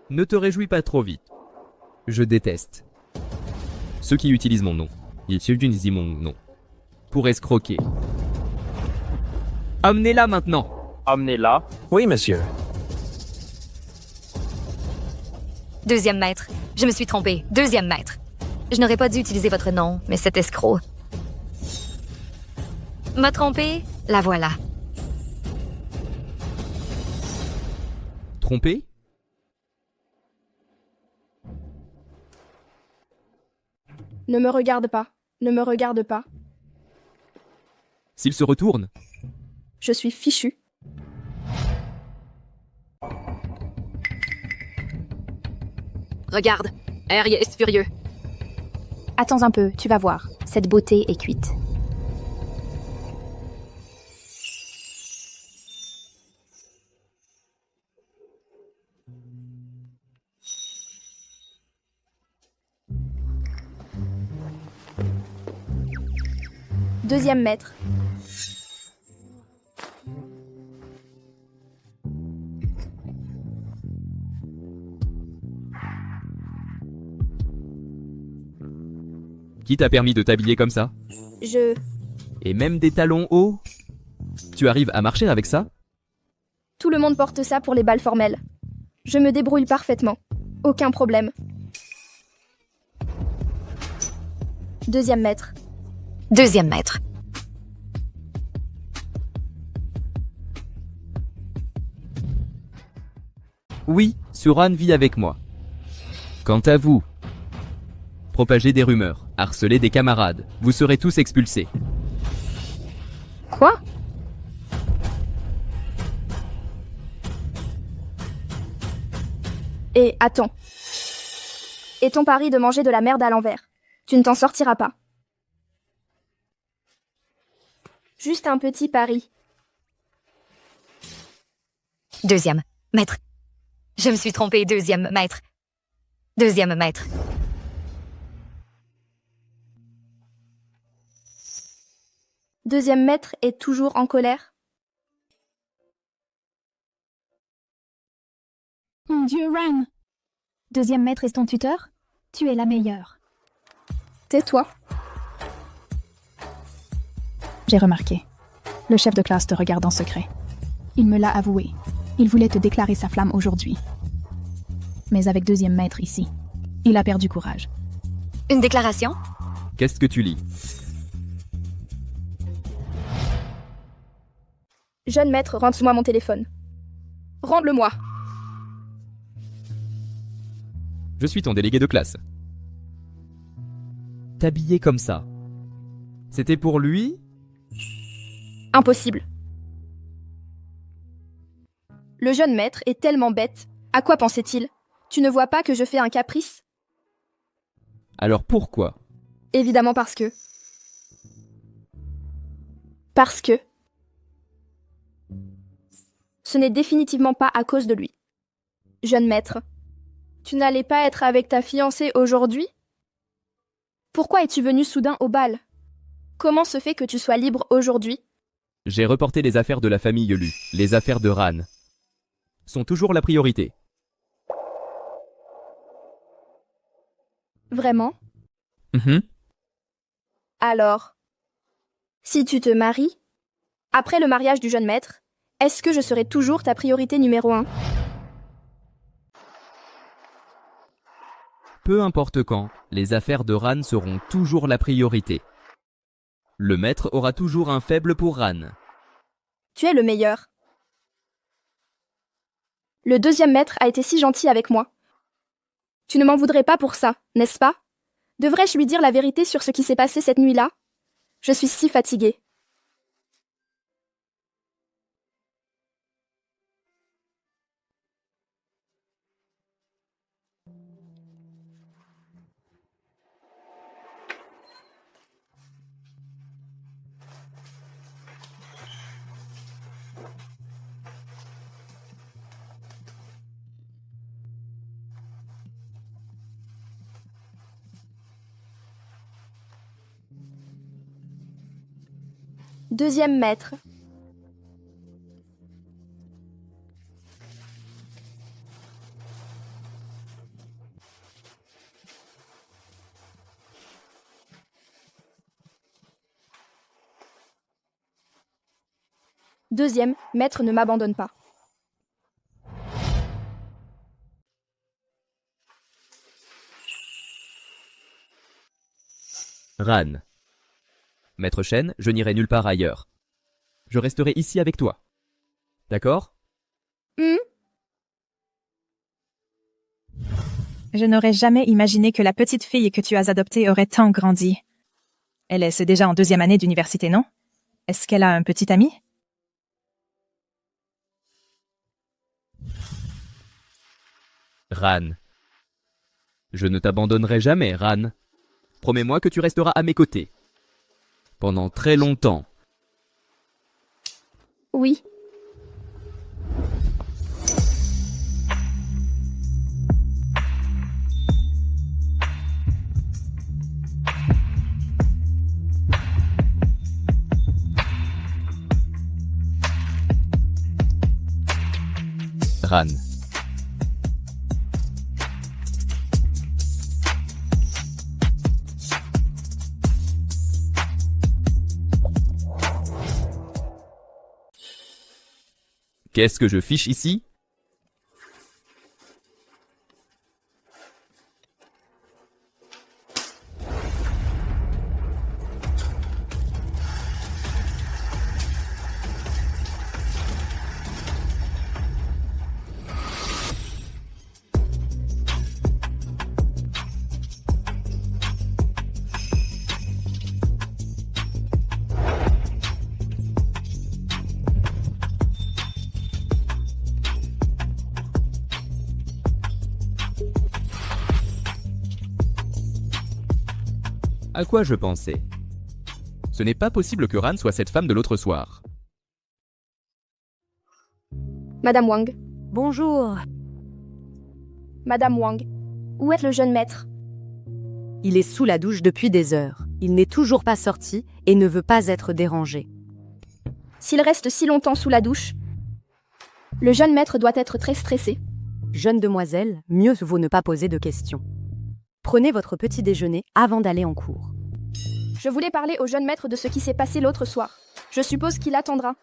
Ne te réjouis pas trop vite. Je déteste ceux qui utilisent mon nom. Ils utilisent mon nom pour escroquer. Amenez-la maintenant. Amenez-la. Oui, monsieur. Deuxième maître. Je me suis trompée. Deuxième maître. Je n'aurais pas dû utiliser votre nom, mais cet escroc m'a trompée. La voilà. Trompé? Ne me regarde pas. Ne me regarde pas. S'il se retourne? Je suis fichu. Regarde, Harry est furieux. Attends un peu, tu vas voir. Cette beauté est cuite. Deuxième maître. Qui t'a permis de t'habiller comme ça? Et même des talons hauts? Tu arrives à marcher avec ça? Tout le monde porte ça pour les bals formels. Je me débrouille parfaitement. Aucun problème. Deuxième maître. Deuxième maître. Oui, Suran vit avec moi. Quant à vous, propagez des rumeurs, harcelez des camarades, vous serez tous expulsés. Quoi? Et attends. Et ton pari de manger de la merde à l'envers? Tu ne t'en sortiras pas. Juste un petit pari. Deuxième maître. Je me suis trompée. Deuxième maître. Deuxième maître. Deuxième maître est toujours en colère? Mon Dieu, Ran! Deuxième maître est ton tuteur? Tu es la meilleure. Tais-toi. J'ai remarqué. Le chef de classe te regarde en secret. Il me l'a avoué. Il voulait te déclarer sa flamme aujourd'hui. Mais avec deuxième maître ici, il a perdu courage. Une déclaration? Qu'est-ce que tu lis? Jeune maître, rends-moi mon téléphone. Rends-le-moi. Je suis ton délégué de classe. T'habiller comme ça. C'était pour lui? Impossible. Le jeune maître est tellement bête. À quoi pensait-il? Tu ne vois pas que je fais un caprice? Alors pourquoi? Évidemment parce que... Parce que... Ce n'est définitivement pas à cause de lui. Jeune maître, tu n'allais pas être avec ta fiancée aujourd'hui? Pourquoi es-tu venu soudain au bal? Comment se fait que tu sois libre aujourd'hui? J'ai reporté les affaires de la famille Lu, les affaires de Ran. Sont toujours la priorité. Vraiment? Mhm. Alors, si tu te maries, après le mariage du jeune maître, est-ce que je serai toujours ta priorité numéro 1? Peu importe quand, les affaires de Ran seront toujours la priorité. Le maître aura toujours un faible pour Ran. Tu es le meilleur. Le deuxième maître a été si gentil avec moi. Tu ne m'en voudrais pas pour ça, n'est-ce pas? Devrais-je lui dire la vérité sur ce qui s'est passé cette nuit-là? Je suis si fatiguée. Deuxième maître. Deuxième, maître ne m'abandonne pas. Ran. Maître Shen, je n'irai nulle part ailleurs. Je resterai ici avec toi. D'accord? Je n'aurais jamais imaginé que la petite fille que tu as adoptée aurait tant grandi. Elle est déjà en 2e année d'université, non? Est-ce qu'elle a un petit ami? Ran. Je ne t'abandonnerai jamais, Ran. Promets-moi que tu resteras à mes côtés. Pendant très longtemps. Oui. Ran. Qu'est-ce que je fiche ici? À quoi je pensais? Ce n'est pas possible que Ran soit cette femme de l'autre soir. Madame Wang. Bonjour. Madame Wang, où est le jeune maître? Il est sous la douche depuis des heures. Il n'est toujours pas sorti et ne veut pas être dérangé. S'il reste si longtemps sous la douche, le jeune maître doit être très stressé. Jeune demoiselle, mieux vaut ne pas poser de questions. Prenez votre petit déjeuner avant d'aller en cours. Je voulais parler au jeune maître de ce qui s'est passé l'autre soir. Je suppose qu'il attendra.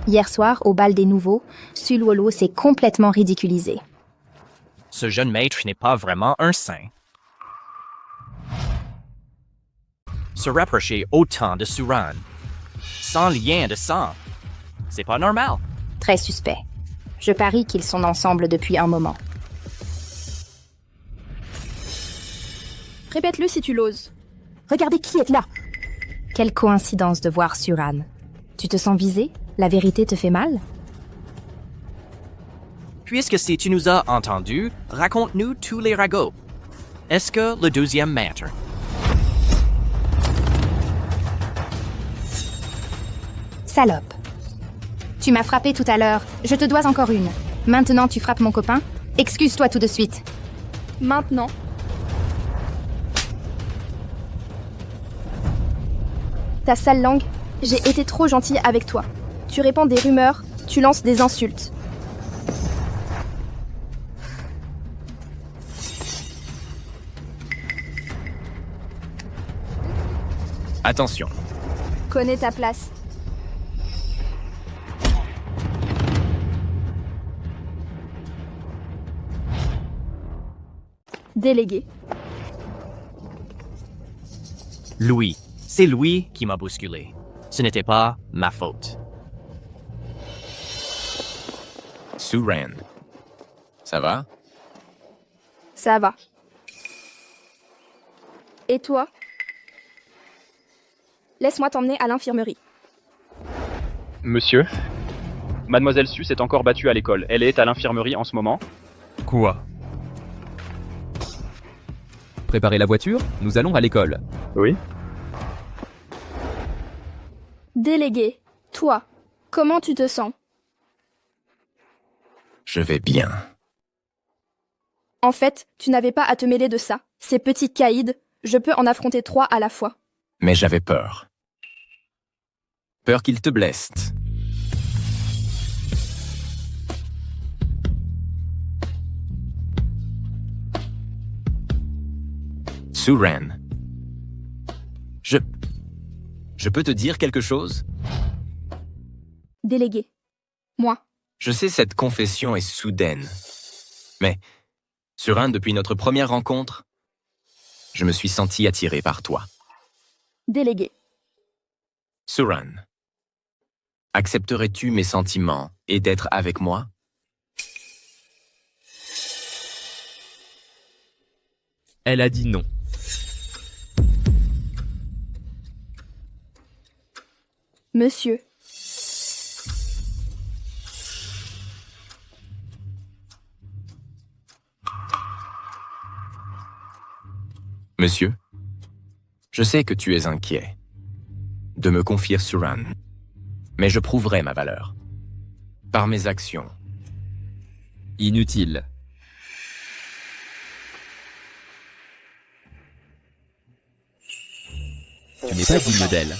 Hier soir, au bal des nouveaux, Sulwolo s'est complètement ridiculisé. Ce jeune maître n'est pas vraiment un saint. Se rapprocher autant de Suran, sans lien de sang, c'est pas normal. Très suspect. Je parie qu'ils sont ensemble depuis un moment. Répète-le si tu l'oses. Regardez qui est là! Quelle coïncidence de voir Suran. Tu te sens visé? La vérité te fait mal? Puisque si tu nous as entendus, raconte-nous tous les ragots. Est-ce que le deuxième maître Salope. Tu m'as frappé tout à l'heure, je te dois encore une. Maintenant tu frappes mon copain? Excuse-toi tout de suite. Maintenant. Ta sale langue, j'ai été trop gentille avec toi. Tu répands des rumeurs, tu lances des insultes. Attention. Connais ta place. Délégué. Louis. C'est Louis qui m'a bousculé. Ce n'était pas ma faute. Suran. Ça va? Ça va. Et toi? Laisse-moi t'emmener à l'infirmerie. Monsieur, Mademoiselle Su s'est encore battue à l'école. Elle est à l'infirmerie en ce moment. Quoi? Préparez la voiture, nous allons à l'école. Oui. Délégué, toi, comment tu te sens? Je vais bien. En fait, tu n'avais pas à te mêler de ça. Ces petits caïds, je peux en affronter 3 à la fois. Mais j'avais peur. Peur qu'il te blesse. Suran. Je peux te dire quelque chose? Délégué. Moi. Je sais cette confession est soudaine. Mais, Suran, depuis notre première rencontre, je me suis senti attiré par toi. Délégué. Suran, accepterais-tu mes sentiments et d'être avec moi? Elle a dit non. Monsieur. Monsieur, je sais que tu es inquiet de me confier Suran, mais je prouverai ma valeur. Par mes actions. Inutile. Tu n'es pas digne d'elle.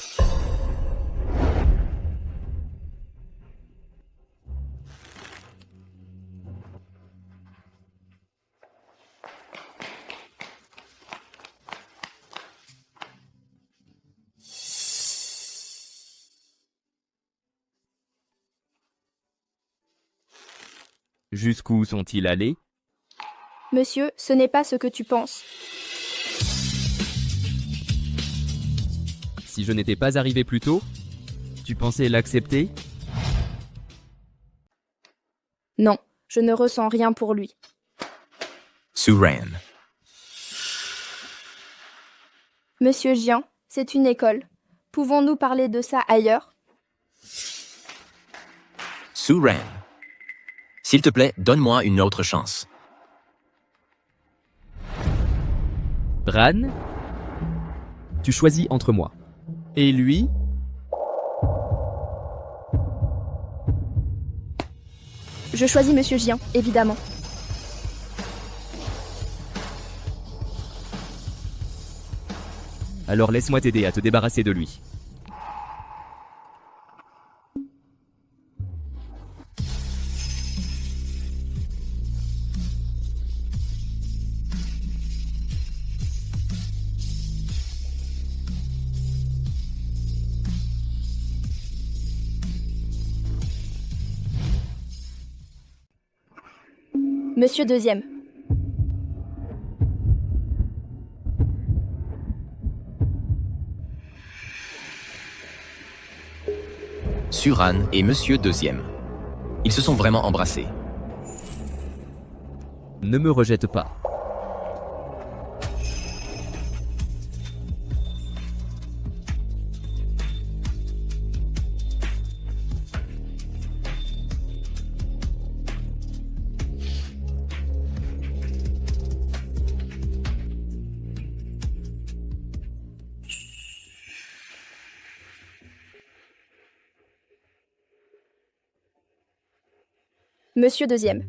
Jusqu'où sont-ils allés? Monsieur, ce n'est pas ce que tu penses. Si je n'étais pas arrivé plus tôt, tu pensais l'accepter? Non, je ne ressens rien pour lui. Suran. Monsieur Jian, c'est une école. Pouvons-nous parler de ça ailleurs? Suran. S'il te plaît, donne-moi une autre chance. Bran, tu choisis entre moi. Et lui? Je choisis Monsieur Jian, évidemment. Alors laisse-moi t'aider à te débarrasser de lui. Monsieur Deuxième. Suran et Monsieur Deuxième. Ils se sont vraiment embrassés. Ne me rejette pas. Monsieur deuxième.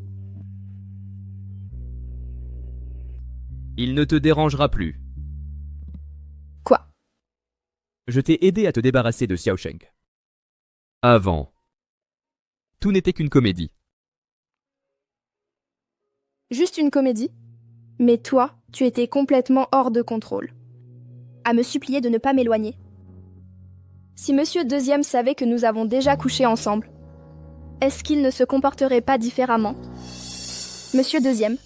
Il ne te dérangera plus. Quoi? Je t'ai aidé à te débarrasser de Xiaosheng. Avant. Tout n'était qu'une comédie. Juste une comédie? Mais toi, tu étais complètement hors de contrôle. À me supplier de ne pas m'éloigner. Si Monsieur deuxième savait que nous avons déjà couché ensemble, est-ce qu'il ne se comporterait pas différemment? Monsieur deuxième.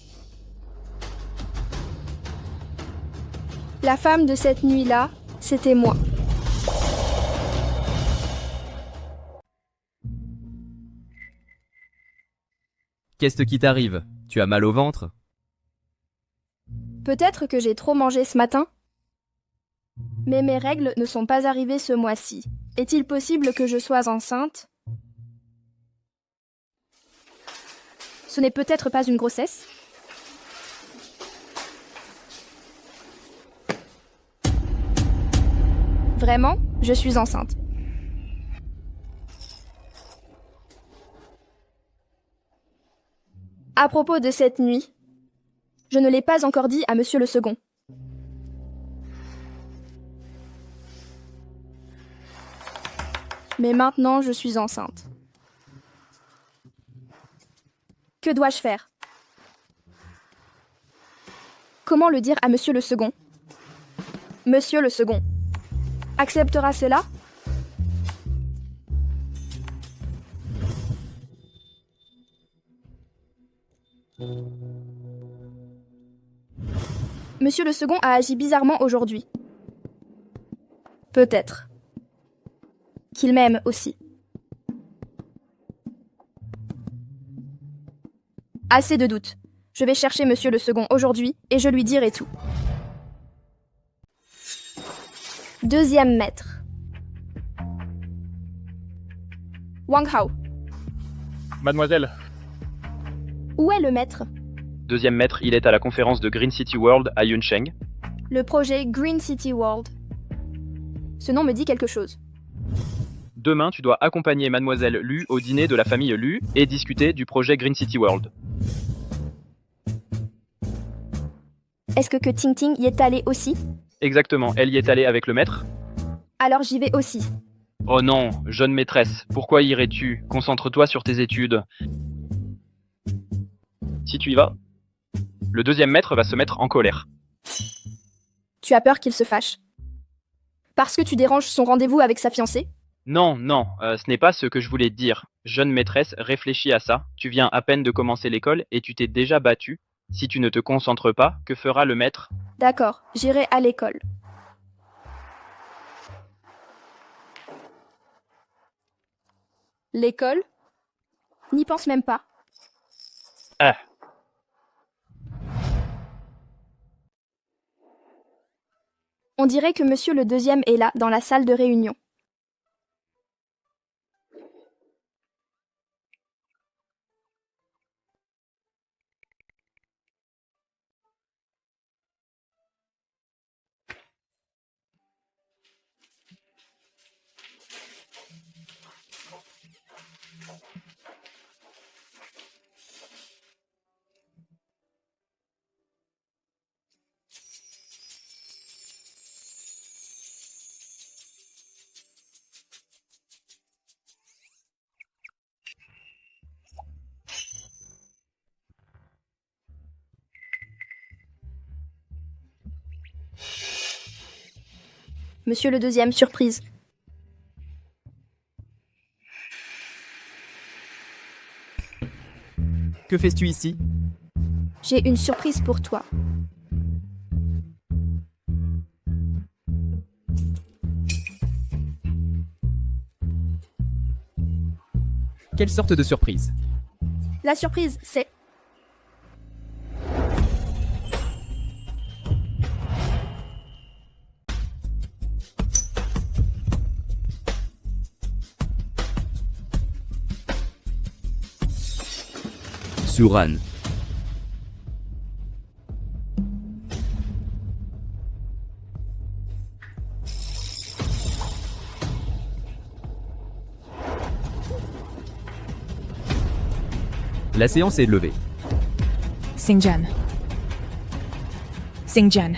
La femme de cette nuit-là, c'était moi. Qu'est-ce qui t'arrive? Tu as mal au ventre? Peut-être que j'ai trop mangé ce matin? Mais mes règles ne sont pas arrivées ce mois-ci. Est-il possible que je sois enceinte? Ce n'est peut-être pas une grossesse? Vraiment, je suis enceinte. À propos de cette nuit, je ne l'ai pas encore dit à Monsieur le second. Mais maintenant, je suis enceinte. Que dois-je faire? Comment le dire à Monsieur le second? Monsieur le second acceptera cela? Monsieur le second a agi bizarrement aujourd'hui. Peut-être. Qu'il m'aime aussi. Assez de doutes. Je vais chercher Monsieur le second aujourd'hui et je lui dirai tout. Deuxième maître. Wang Hao. Mademoiselle. Où est le maître? Deuxième maître, il est à la conférence de Green City World à Yuncheng. Le projet Green City World. Ce nom me dit quelque chose. Demain, tu dois accompagner Mademoiselle Lu au dîner de la famille Lu et discuter du projet Green City World. Est-ce que Ting Ting y est allé aussi? Exactement, elle y est allée avec le maître. Alors j'y vais aussi. Oh non, jeune maîtresse, pourquoi irais-tu? Concentre-toi sur tes études. Si tu y vas, le deuxième maître va se mettre en colère. Tu as peur qu'il se fâche? Parce que tu déranges son rendez-vous avec sa fiancée? Non, ce n'est pas ce que je voulais te dire. Jeune maîtresse, réfléchis à ça. Tu viens à peine de commencer l'école et tu t'es déjà battue. Si tu ne te concentres pas, que fera le maître? D'accord, j'irai à l'école. L'école? N'y pense même pas. Ah. On dirait que Monsieur le deuxième est là, dans la salle de réunion. Monsieur le deuxième, surprise. Que fais-tu ici? J'ai une surprise pour toi. Quelle sorte de surprise? La surprise, c'est... Suran. La séance est levée. Xingjian. Xingjian.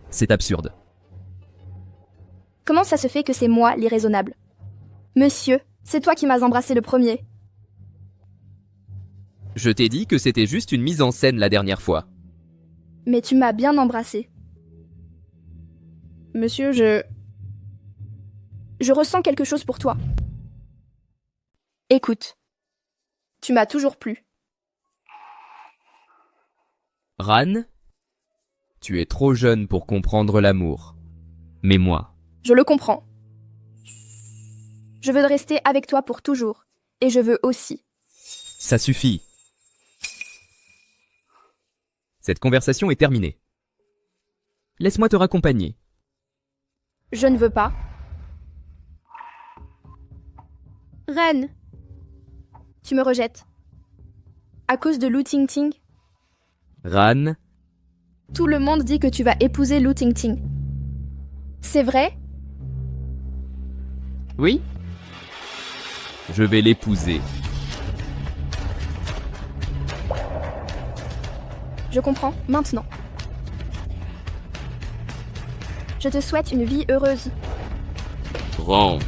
C'est absurde. Comment ça se fait que c'est moi l'irraisonnable? Monsieur, c'est toi qui m'as embrassé le premier. Je t'ai dit que c'était juste une mise en scène la dernière fois. Mais tu m'as bien embrassé. Monsieur, Je ressens quelque chose pour toi. Écoute, tu m'as toujours plu. Ran, tu es trop jeune pour comprendre l'amour. Mais moi, Je le comprends. Je veux rester avec toi pour toujours. Et je veux aussi. ça suffit. Cette conversation est terminée. Laisse-moi te raccompagner. Je ne veux pas. Reine, tu me rejettes. À cause de Lu Tingting. Ran, Tout le monde dit que tu vas épouser Lu Tingting. C'est vrai? oui? Je vais l'épouser. Je comprends, maintenant. Je te souhaite une vie heureuse. Ran.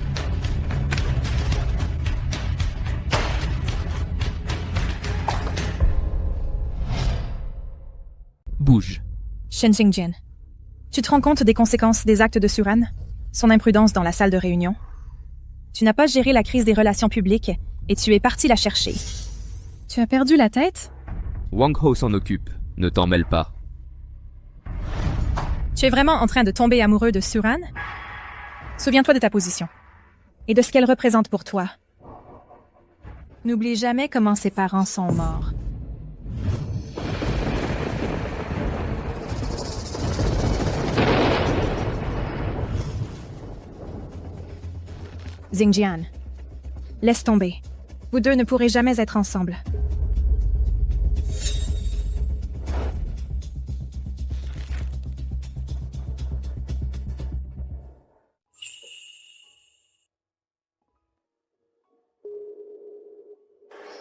Bouge. Shen Xingjian. Tu te rends compte des conséquences des actes de Suran? Son imprudence dans la salle de réunion? Tu n'as pas géré la crise des relations publiques et tu es parti la chercher. Tu as perdu la tête? Wang Ho s'en occupe. Ne t'en mêle pas. Tu es vraiment en train de tomber amoureux de Suran? Souviens-toi de ta position et de ce qu'elle représente pour toi. N'oublie jamais comment ses parents sont morts. Xingjian, laisse tomber. Vous deux ne pourrez jamais être ensemble.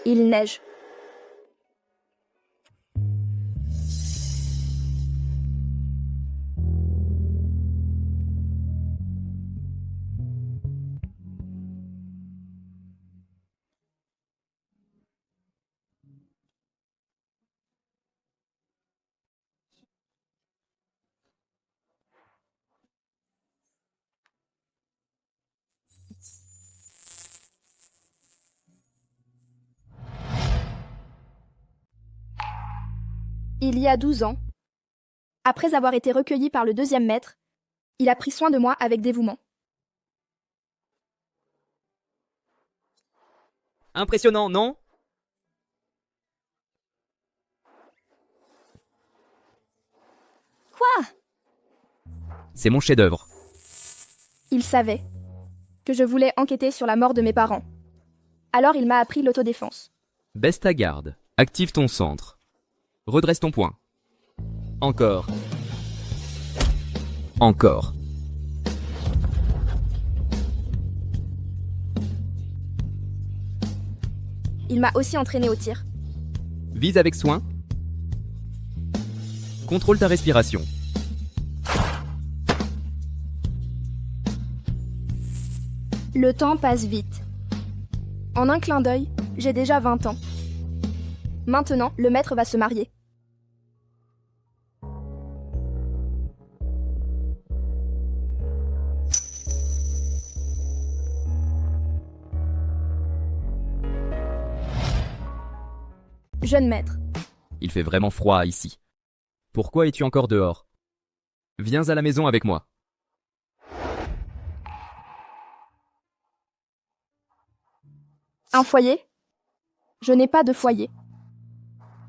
Il neige. Il y a 12 ans, après avoir été recueilli par le deuxième maître, il a pris soin de moi avec dévouement. Impressionnant, non? Quoi? C'est mon chef-d'œuvre. Il savait que je voulais enquêter sur la mort de mes parents. Alors il m'a appris l'autodéfense. Baisse ta garde. Active ton centre. Redresse ton poing. Encore. Encore. Il m'a aussi entraîné au tir. Vise avec soin. Contrôle ta respiration. Le temps passe vite. En un clin d'œil, j'ai déjà 20 ans. Maintenant, le maître va se marier. Jeune maître. Il fait vraiment froid ici. Pourquoi es-tu encore dehors? Viens à la maison avec moi. Un foyer? Je n'ai pas de foyer.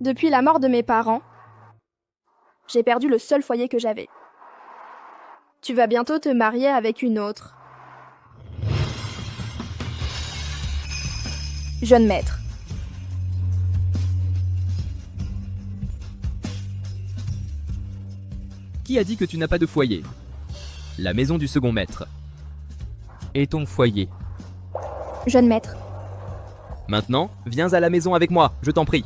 Depuis la mort de mes parents, j'ai perdu le seul foyer que j'avais. Tu vas bientôt te marier avec une autre. Jeune maître. Qui a dit que tu n'as pas de foyer? La maison du second maître. Et ton foyer. Jeune maître. Maintenant, viens à la maison avec moi, je t'en prie.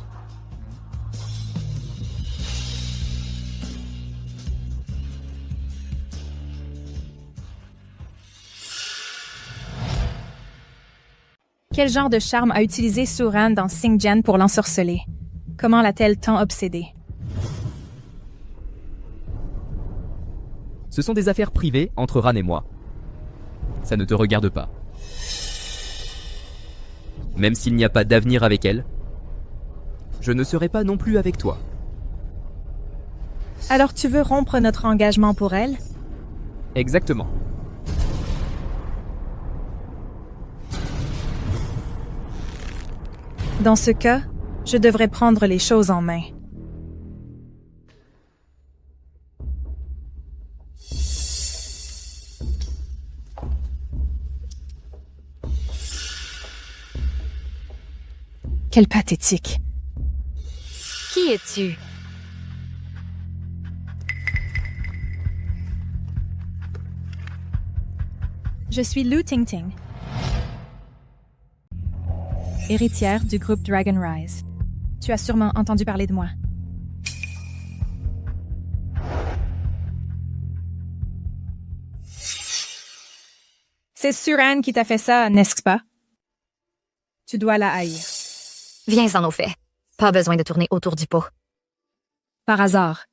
Quel genre de charme a utilisé Suran dans Singjan pour l'ensorceler? Comment l'a-t-elle tant obsédé? Ce sont des affaires privées entre Ran et moi. Ça ne te regarde pas. Même s'il n'y a pas d'avenir avec elle, je ne serai pas non plus avec toi. Alors tu veux rompre notre engagement pour elle? Exactement. Dans ce cas, je devrais prendre les choses en main. Quel pathétique. Qui es-tu? Je suis Lu Tingting, héritière du groupe Dragon Rise. Tu as sûrement entendu parler de moi. C'est Suran qui t'a fait ça, n'est-ce pas? Tu dois la haïr. Viens-en au fait. Pas besoin de tourner autour du pot. Par hasard.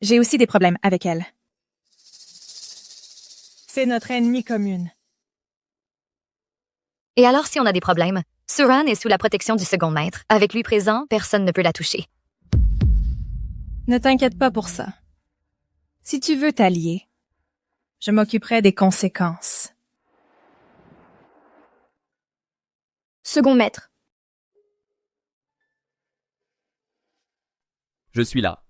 J'ai aussi des problèmes avec elle. C'est notre ennemie commune. Et alors si on a des problèmes? Suran est sous la protection du second maître. Avec lui présent, personne ne peut la toucher. Ne t'inquiète pas pour ça. Si tu veux t'allier, je m'occuperai des conséquences. Second maître. Je suis là.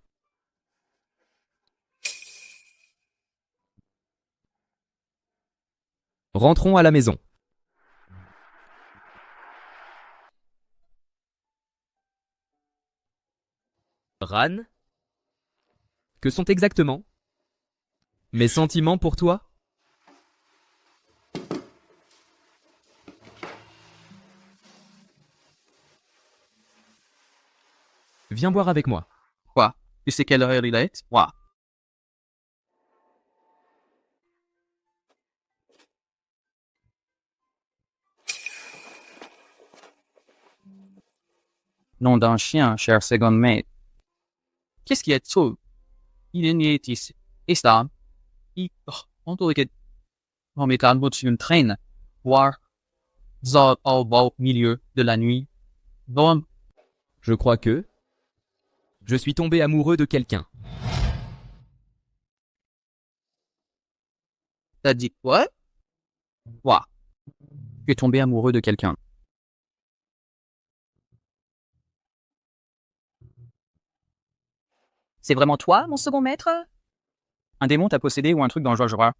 Rentrons à la maison. Ran? Que sont exactement mes sentiments pour toi? Viens boire avec moi. Quoi? Tu sais quelle heure il est? Moi. Nom d'un chien, cher second maître. Qu'est-ce qu'il y a de tout? Il est né ici. Et ça, on doit que on met un bout sur une traîne, voir, ça au milieu de la nuit. Bon, Je crois que je suis tombé amoureux de quelqu'un. t'as dit quoi? Quoi? Tu es tombé amoureux de quelqu'un. C'est vraiment toi, mon second maître? Un démon t'a possédé ou un truc dans le genre?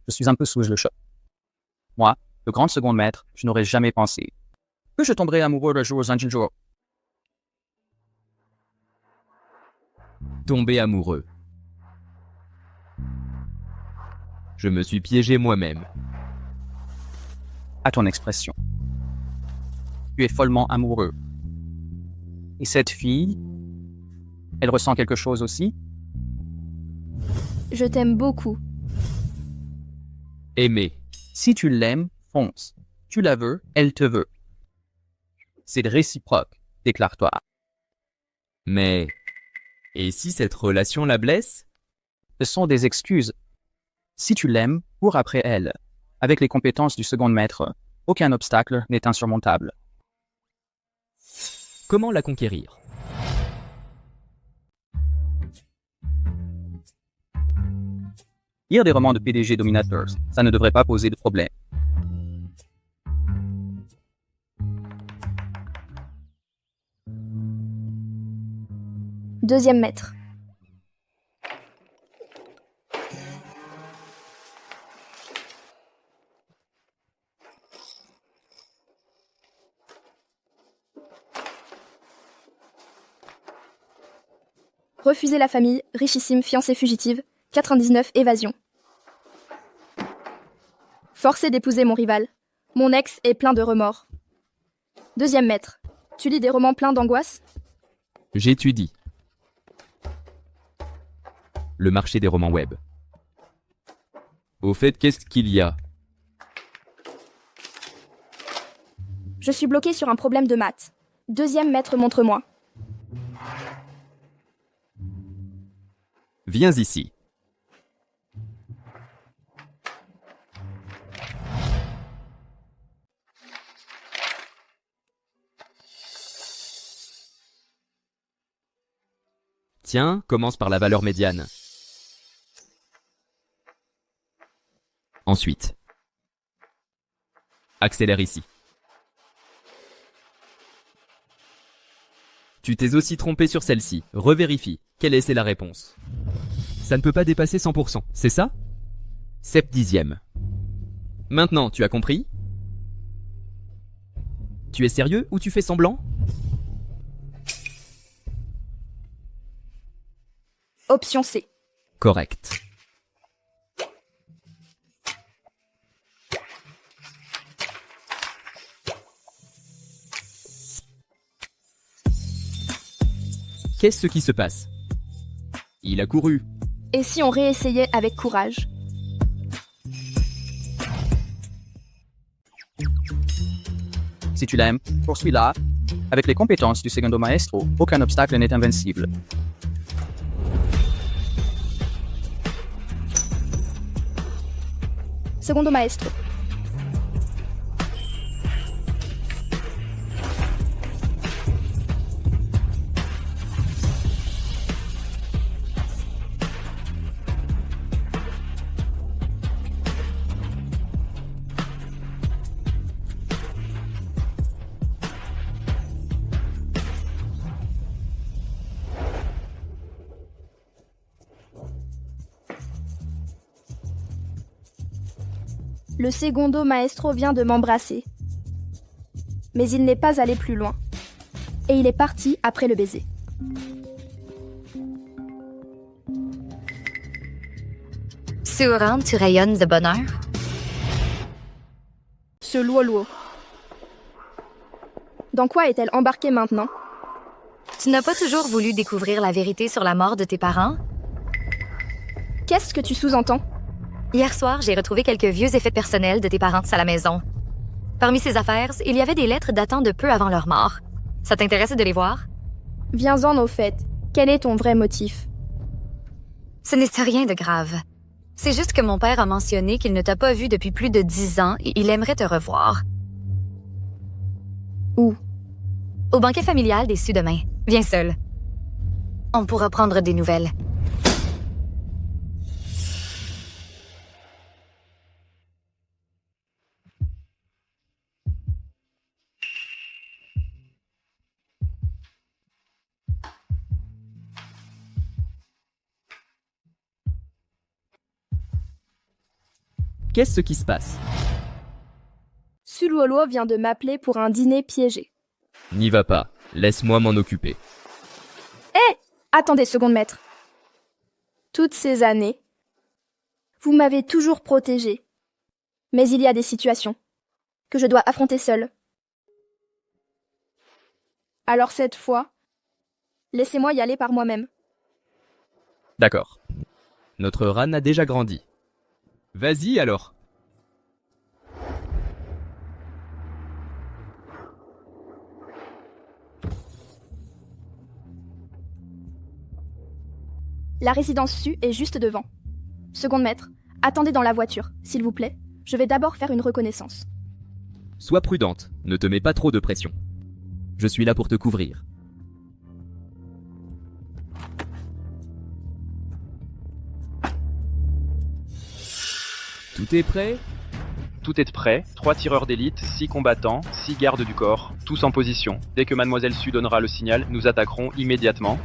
Je suis un peu sous le choc. Moi, le grand second maître, je n'aurais jamais pensé que je tomberais amoureux le jour un jour. Tombé amoureux. Je me suis piégé moi-même. À ton expression. Tu es follement amoureux. Et cette fille, elle ressent quelque chose aussi? Je t'aime beaucoup. Aimer. Si tu l'aimes, fonce. Tu la veux, elle te veut. C'est réciproque, déclare-toi. Mais... et si cette relation la blesse? Ce sont des excuses. Si tu l'aimes, cours après elle. Avec les compétences du second maître, aucun obstacle n'est insurmontable. Comment la conquérir? Lire des romans de PDG dominateurs, ça ne devrait pas poser de problème. Deuxième maître. Refuser la famille, richissime, fiancée fugitive, 99 évasion. Forcer d'épouser mon rival. Mon ex est plein de remords. Deuxième maître. Tu lis des romans pleins d'angoisse? J'étudie. Le marché des romans web. Au fait, qu'est-ce qu'il y a? Je suis bloqué sur un problème de maths. Deuxième maître, montre-moi. Viens ici. Tiens, commence par la valeur médiane. Ensuite, accélère ici. Tu t'es aussi trompé sur celle-ci. Revérifie. Quelle est la réponse? Ça ne peut pas dépasser 100%, c'est ça? 7/10. Maintenant, tu as compris? Tu es sérieux ou tu fais semblant? Option C. Correct. Qu'est-ce qui se passe? Il a couru. Et si on réessayait avec courage? Si tu l'aimes, poursuis-la. Avec les compétences du Segundo Maestro, aucun obstacle n'est invincible. Segundo Maestro. Le Segundo Maestro vient de m'embrasser. Mais il n'est pas allé plus loin. Et il est parti après le baiser. Suran, tu rayonnes de bonheur. Ce Luo-Luo. Dans quoi est-elle embarquée maintenant? Tu n'as pas toujours voulu découvrir la vérité sur la mort de tes parents? Qu'est-ce que tu sous-entends? Hier soir, j'ai retrouvé quelques vieux effets personnels de tes parents à la maison. Parmi ces affaires, il y avait des lettres datant de peu avant leur mort. Ça t'intéresse de les voir? Viens-en au fait. Quel est ton vrai motif? Ce n'est rien de grave. C'est juste que mon père a mentionné qu'il ne t'a pas vu depuis plus de 10 ans et il aimerait te revoir. Où? Au banquet familial des Sudemains. Viens seul. On pourra prendre des nouvelles. Qu'est-ce qui se passe? Suluoluo vient de m'appeler pour un dîner piégé. N'y va pas. Laisse-moi m'en occuper. Hé! Attendez, seconde maître. Toutes ces années, vous m'avez toujours protégée. Mais il y a des situations que je dois affronter seule. Alors cette fois, laissez-moi y aller par moi-même. D'accord. Notre Ran a déjà grandi. Vas-y alors. La résidence Su est juste devant. Seconde maître, attendez dans la voiture, s'il vous plaît. Je vais d'abord faire une reconnaissance. Sois prudente, ne te mets pas trop de pression. Je suis là pour te couvrir. Tout est prêt? Tout est prêt, 3 tireurs d'élite, 6 combattants, 6 gardes du corps, tous en position. Dès que Mademoiselle Su donnera le signal, nous attaquerons immédiatement.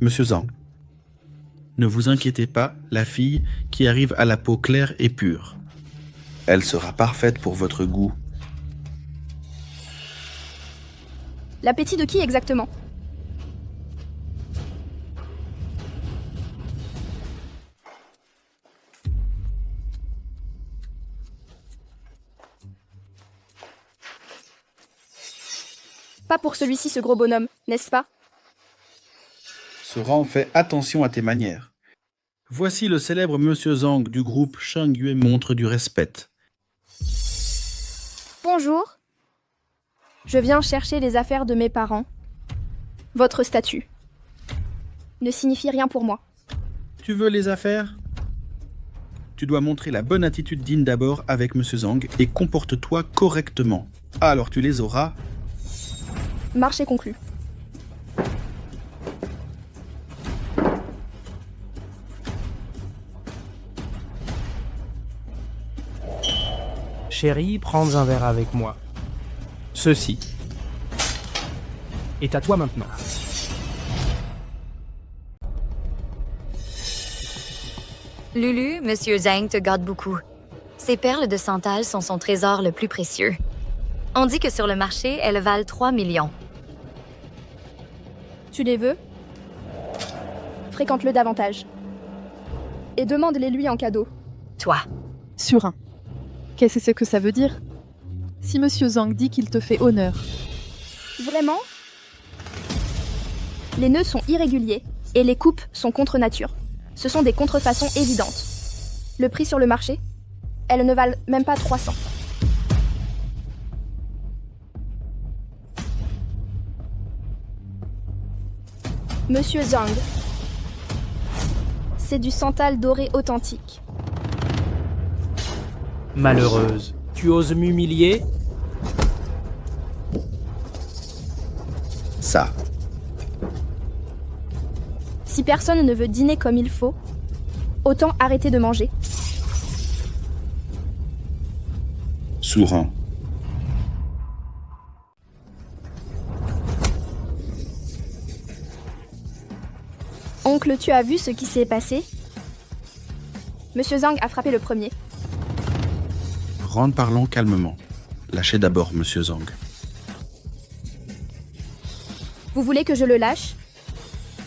Monsieur Zhang. Ne vous inquiétez pas, la fille qui arrive à la peau claire et pure. Elle sera parfaite pour votre goût. L'appétit de qui exactement? Pas pour celui-ci, ce gros bonhomme, n'est-ce pas? Sora, fais attention à tes manières. Voici le célèbre Monsieur Zhang du groupe Shangyue montre du respect. Bonjour. Je viens chercher les affaires de mes parents. Votre statut ne signifie rien pour moi. Tu veux les affaires? Tu dois montrer la bonne attitude digne d'abord avec Monsieur Zhang et comporte-toi correctement. Alors tu les auras. Marché conclu. Chérie, prends un verre avec moi. Ceci est à toi maintenant. Lulu, Monsieur Zhang te garde beaucoup. Ces perles de santal sont son trésor le plus précieux. On dit que sur le marché, elles valent 3 millions. Tu les veux? Fréquente-le davantage. Et demande-les lui en cadeau. Toi. Surin. Qu'est-ce que ça veut dire? Si Monsieur Zhang dit qu'il te fait honneur. Vraiment? Les nœuds sont irréguliers et les coupes sont contre nature. Ce sont des contrefaçons évidentes. Le prix sur le marché? Elles ne valent même pas 300. Monsieur Zhang. C'est du santal doré authentique. Malheureuse, tu oses m'humilier? Ça. Si personne ne veut dîner comme il faut, autant arrêter de manger. Souran. Oncle, tu as vu ce qui s'est passé? Monsieur Zhang a frappé le premier. Parlons calmement. Lâchez d'abord, Monsieur Zhang. Vous voulez que je le lâche?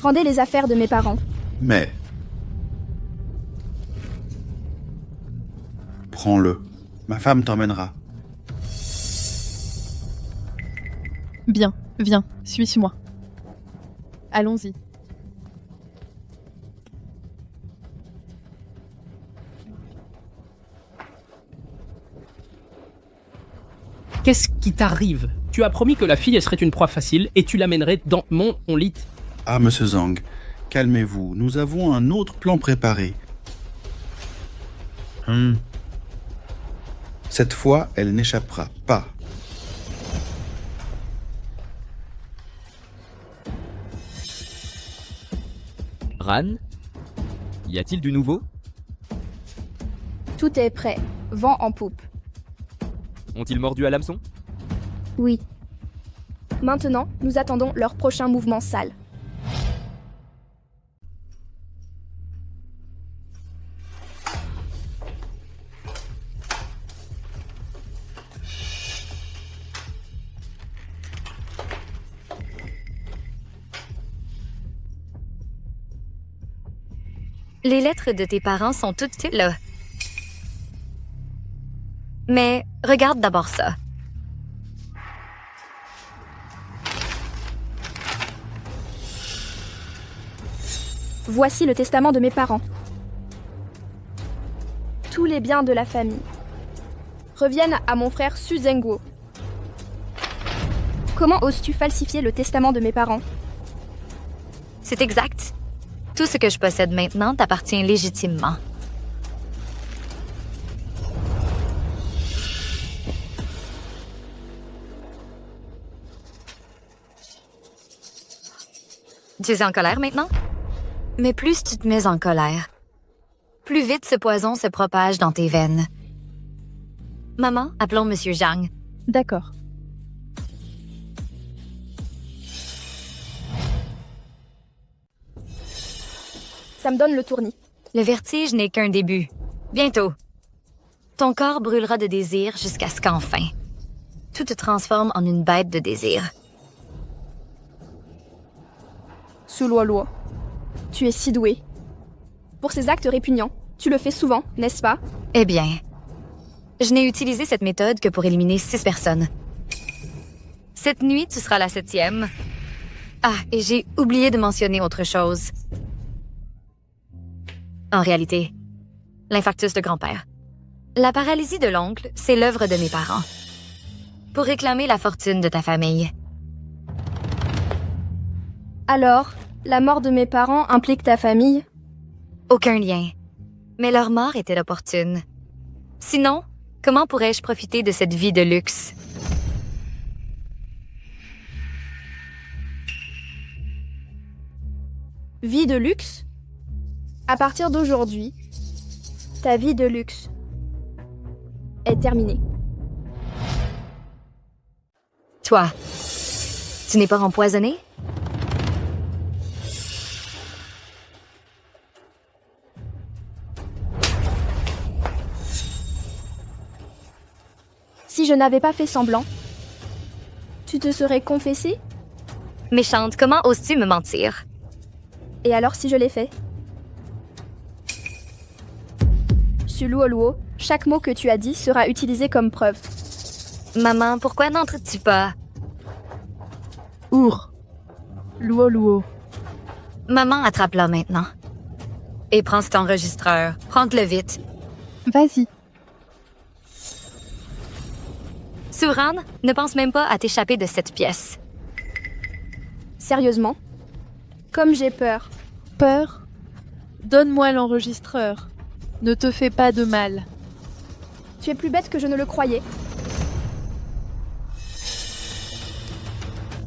Rendez les affaires de mes parents. Mais... Prends-le. Ma femme t'emmènera. Bien, viens, suis-moi. Allons-y. Qu'est-ce qui t'arrive? Tu as promis que la fille serait une proie facile et tu l'amènerais dans mon lit. Ah, Monsieur Zhang, calmez-vous. Nous avons un autre plan préparé. Cette fois, elle n'échappera pas. Ran? Y a-t-il du nouveau? Tout est prêt. Vent en poupe. Ont-ils mordu à l'hameçon? Oui. Maintenant, nous attendons leur prochain mouvement sale. Les lettres de tes parents sont toutes là. Mais regarde d'abord ça. Voici le testament de mes parents. Tous les biens de la famille reviennent à mon frère Su Zhenguo. Comment oses-tu falsifier le testament de mes parents? C'est exact. Tout ce que je possède maintenant t'appartient légitimement. Tu es en colère maintenant? Mais plus tu te mets en colère, plus vite ce poison se propage dans tes veines. Maman, appelons Monsieur Zhang. D'accord. Ça me donne le tournis. Le vertige n'est qu'un début. Bientôt. Ton corps brûlera de désir jusqu'à ce qu'enfin, tout te transforme en une bête de désir. Suluolua, tu es si doué. Pour ces actes répugnants, tu le fais souvent, n'est-ce pas? Eh bien, je n'ai utilisé cette méthode que pour éliminer 6 personnes. Cette nuit, tu seras la 7e. Ah, et j'ai oublié de mentionner autre chose. En réalité, l'infarctus de grand-père. La paralysie de l'oncle, c'est l'œuvre de mes parents. Pour réclamer la fortune de ta famille. Alors, la mort de mes parents implique ta famille? Aucun lien. Mais leur mort était opportune. Sinon, comment pourrais-je profiter de cette vie de luxe? Vie de luxe? À partir d'aujourd'hui, ta vie de luxe est terminée. Toi, tu n'es pas empoisonné? Si je n'avais pas fait semblant, tu te serais confessé? Méchante, comment oses-tu me mentir? Et alors si je l'ai fait? Suluoluo, chaque mot que tu as dit sera utilisé comme preuve. Maman, pourquoi n'entres-tu pas? Our. Luo. Maman, attrape-la maintenant. Et prends cet enregistreur. Prends-le vite. Vas-y. Suran, ne pense même pas à t'échapper de cette pièce. Sérieusement? Comme j'ai peur. Peur? Donne-moi l'enregistreur. Ne te fais pas de mal. Tu es plus bête que je ne le croyais.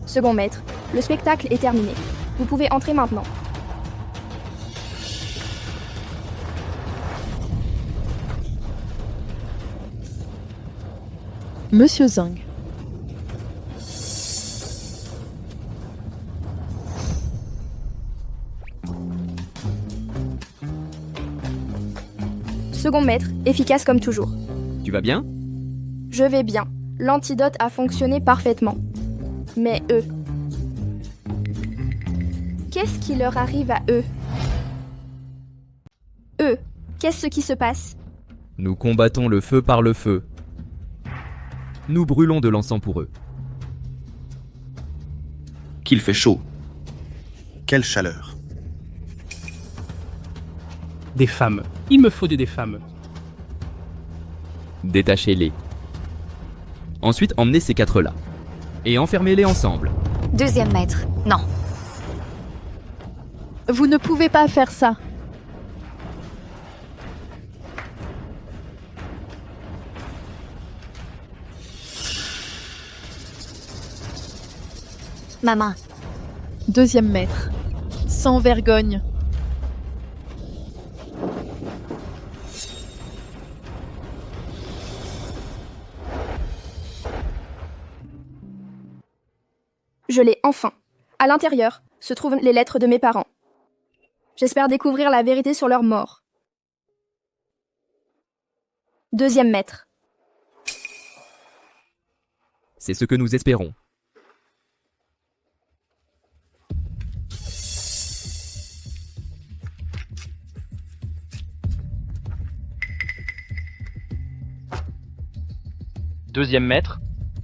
Second maître, le spectacle est terminé. Vous pouvez entrer maintenant. Monsieur Zhang. Second maître, efficace comme toujours. Tu vas bien? Je vais bien. L'antidote a fonctionné parfaitement. Mais eux... Qu'est-ce qui leur arrive à eux? Eux, qu'est-ce qui se passe? Nous combattons le feu par le feu. Nous brûlons de l'encens pour eux. Qu'il fait chaud. Quelle chaleur. Des femmes. Il me faut des femmes. Détachez-les. Ensuite, emmenez ces 4-là. Et enfermez-les ensemble. Deuxième maître, non. Vous ne pouvez pas faire ça. Maman. Deuxième maître. Sans vergogne. Je l'ai enfin. À l'intérieur se trouvent les lettres de mes parents. J'espère découvrir la vérité sur leur mort. Deuxième maître. C'est ce que nous espérons. Deuxième maître,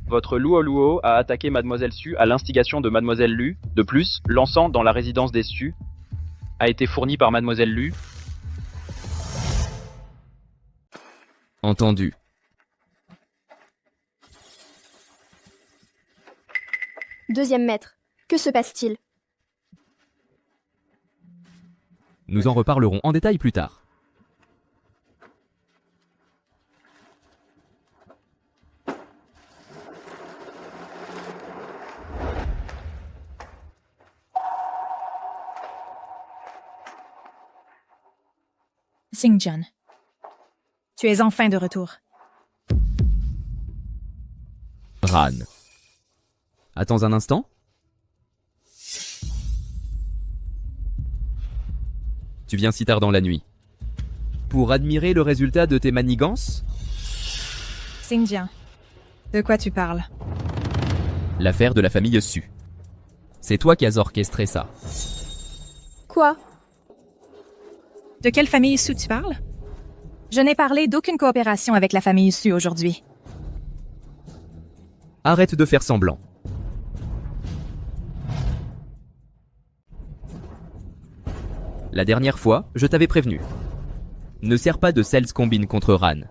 votre Luo a attaqué Mademoiselle Su à l'instigation de Mademoiselle Lu. De plus, l'encens dans la résidence des Su a été fourni par Mademoiselle Lu. Entendu. Deuxième maître. Que se passe-t-il? Nous en reparlerons en détail plus tard. Xingjian, tu es enfin de retour. Ran. Attends un instant. Tu viens si tard dans la nuit. Pour admirer le résultat de tes manigances? Xingjian, de quoi tu parles? L'affaire de la famille Su. C'est toi qui as orchestré ça. Quoi? De quelle famille Su tu parles? Je n'ai parlé d'aucune coopération avec la famille Su aujourd'hui. Arrête de faire semblant. La dernière fois, je t'avais prévenu. Ne sers pas de Sales Combine contre Ran.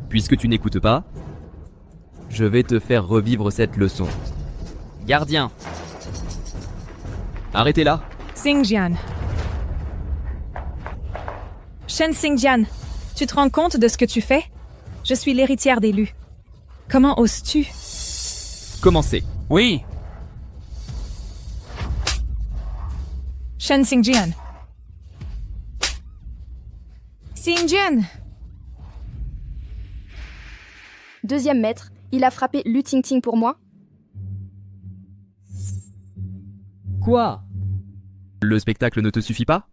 Puisque tu n'écoutes pas, je vais te faire revivre cette leçon. Gardien! Arrêtez-la! Xingjian. Shen Xingjian, tu te rends compte de ce que tu fais? Je suis l'héritière d'élu. Comment oses-tu? Commencez. Oui. Shen Xingjian. Xingjian! Deuxième maître, il a frappé Lu Tingting pour moi? Quoi? Le spectacle ne te suffit pas?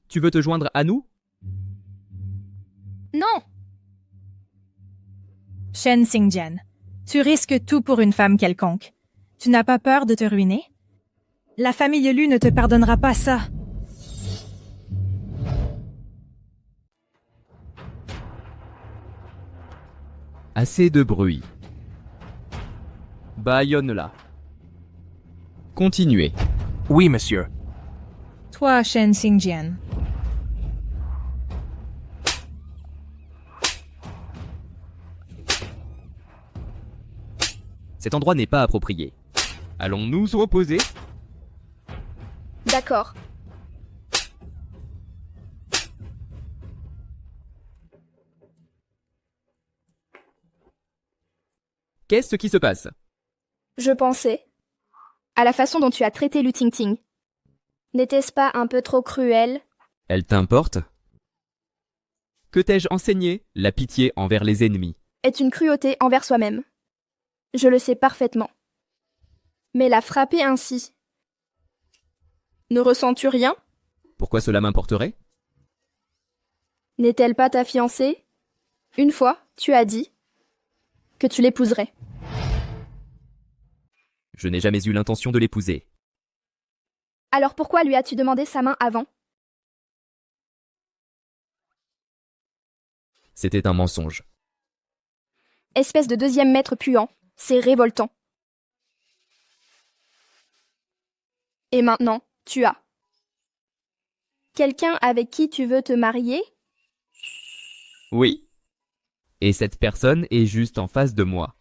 Tu veux te joindre à nous? Non! Shen Xingjian, tu risques tout pour une femme quelconque. Tu n'as pas peur de te ruiner? La famille Lu ne te pardonnera pas ça. Assez de bruit. Bâillonne-la. Continuez. Oui, monsieur. Toi, Shen Xingjian. Cet endroit n'est pas approprié. Allons nous opposer? D'accord. Qu'est-ce qui se passe? Je pensais à la façon dont tu as traité Lu Tingting. N'était-ce pas un peu trop cruel? Elle t'importe? Que t'ai-je enseigné? La pitié envers les ennemis. Est une cruauté envers soi-même. Je le sais parfaitement. Mais la frapper ainsi... Ne ressens-tu rien? Pourquoi cela m'importerait? N'est-elle pas ta fiancée? Une fois, tu as dit que tu l'épouserais. Je n'ai jamais eu l'intention de l'épouser. Alors pourquoi lui as-tu demandé sa main avant? C'était un mensonge. Espèce de deuxième maître puant, c'est révoltant. Et maintenant, tu as quelqu'un avec qui tu veux te marier? Oui. Et cette personne est juste en face de moi.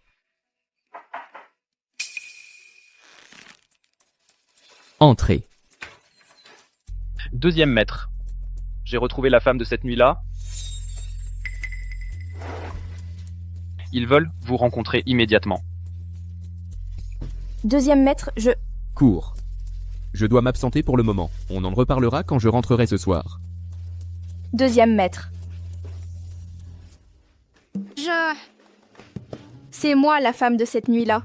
Entrez. Deuxième maître. J'ai retrouvé la femme de cette nuit-là. Ils veulent vous rencontrer immédiatement. Deuxième maître, je... Cours. Je dois m'absenter pour le moment. On en reparlera quand je rentrerai ce soir. Deuxième maître. C'est moi la femme de cette nuit-là.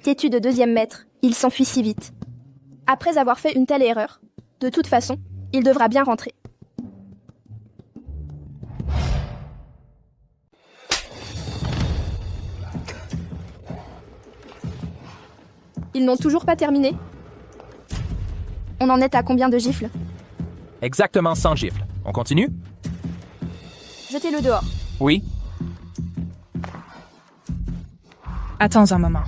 Têtu de deuxième maître, il s'enfuit si vite. Après avoir fait une telle erreur, de toute façon, il devra bien rentrer. Ils n'ont toujours pas terminé. On en est à combien de gifles? Exactement 100 gifles. On continue? Jetez-le dehors. Oui. Attends un moment.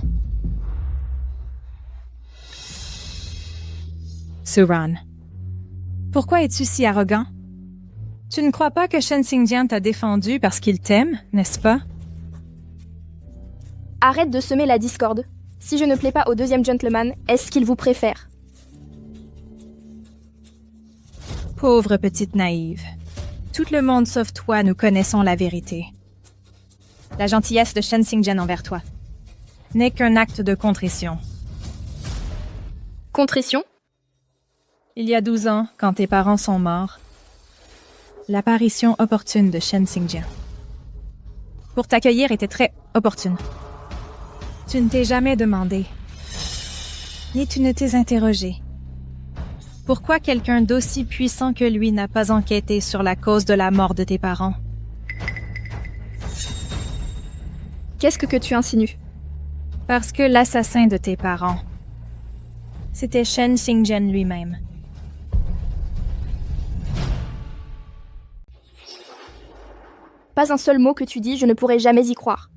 Suran, pourquoi es-tu si arrogant? Tu ne crois pas que Shen Xingjian t'a défendu parce qu'il t'aime, n'est-ce pas? Arrête de semer la discorde. Si je ne plais pas au deuxième gentleman, est-ce qu'il vous préfère? Pauvre petite naïve. Tout le monde sauf toi, nous connaissons la vérité. La gentillesse de Shen Xingjian envers toi n'est qu'un acte de contrition. Contrition? Il y a 12 ans, quand tes parents sont morts, l'apparition opportune de Shen Xingjian pour t'accueillir était très opportune. Tu ne t'es jamais demandé, ni tu ne t'es interrogé. Pourquoi quelqu'un d'aussi puissant que lui n'a pas enquêté sur la cause de la mort de tes parents? Qu'est-ce que tu insinues? Parce que l'assassin de tes parents, c'était Shen Xingjian lui-même. Pas un seul mot que tu dis, je ne pourrai jamais y croire.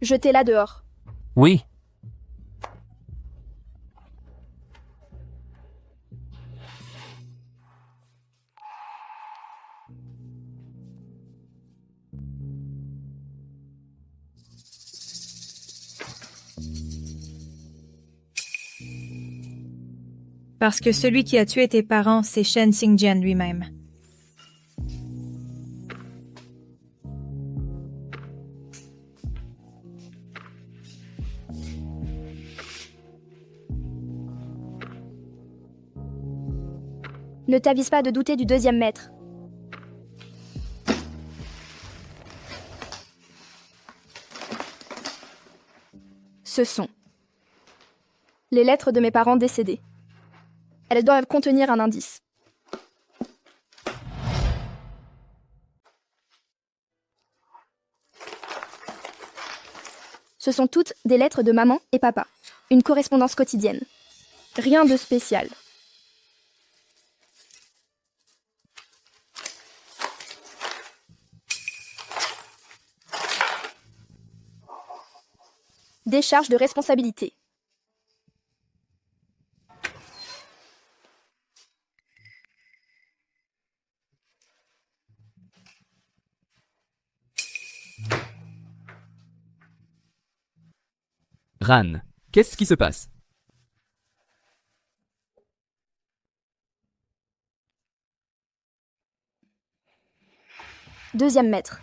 Jetez-la dehors. Oui. Parce que celui qui a tué tes parents, c'est Shen Xingjian lui-même. Ne t'avise pas de douter du deuxième maître. Ce sont les lettres de mes parents décédés. Elles doivent contenir un indice. Ce sont toutes des lettres de maman et papa. Une correspondance quotidienne. Rien de spécial. Décharge de responsabilité. Ran, qu'est-ce qui se passe? Deuxième maître.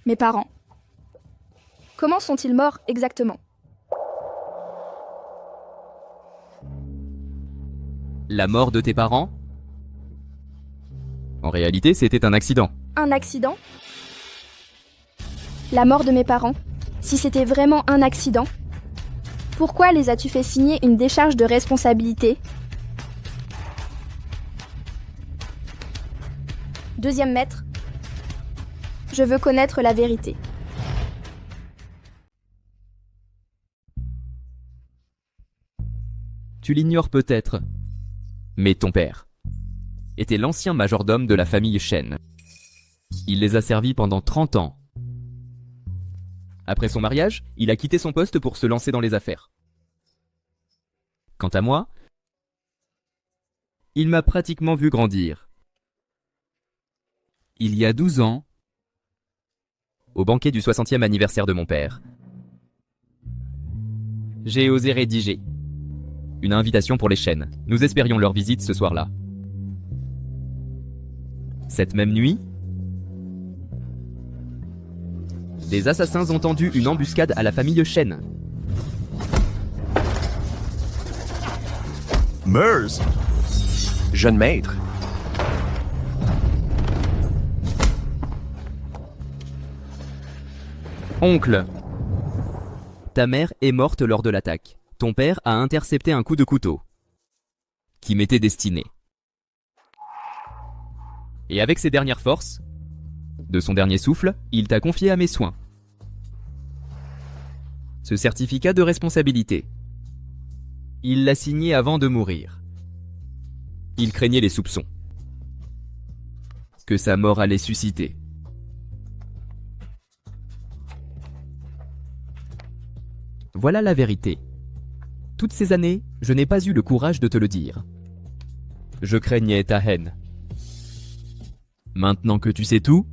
Mes parents. Comment sont-ils morts exactement? La mort de tes parents? En réalité, c'était un accident. Un accident? La mort de mes parents? Si c'était vraiment un accident, pourquoi les as-tu fait signer une décharge de responsabilité? Deuxième maître, je veux connaître la vérité. Tu l'ignores peut-être, mais ton père était l'ancien majordome de la famille Shen. Il les a servis pendant 30 ans. Après son mariage, il a quitté son poste pour se lancer dans les affaires. Quant à moi, il m'a pratiquement vu grandir. Il y a 12 ans, au banquet du 60e anniversaire de mon père, j'ai osé rédiger une invitation pour les Shen. Nous espérions leur visite ce soir-là. Cette même nuit, des assassins ont tendu une embuscade à la famille Shen. Meurs! Jeune maître. Oncle, ta mère est morte lors de l'attaque. Ton père a intercepté un coup de couteau qui m'était destiné. Et avec ses dernières forces, de son dernier souffle, il t'a confié à mes soins. Ce certificat de responsabilité, il l'a signé avant de mourir. Il craignait les soupçons que sa mort allait susciter. Voilà la vérité. Toutes ces années, je n'ai pas eu le courage de te le dire. Je craignais ta haine. Maintenant que tu sais tout,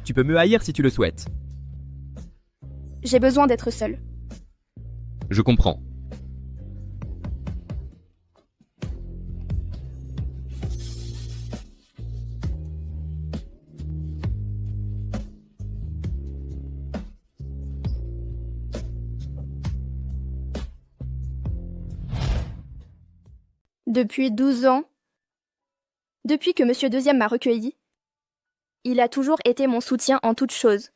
tu peux me haïr si tu le souhaites. J'ai besoin d'être seule. Je comprends. Depuis 12 ans, depuis que Monsieur Deuxième m'a recueilli, Il a toujours été mon soutien en toutes choses.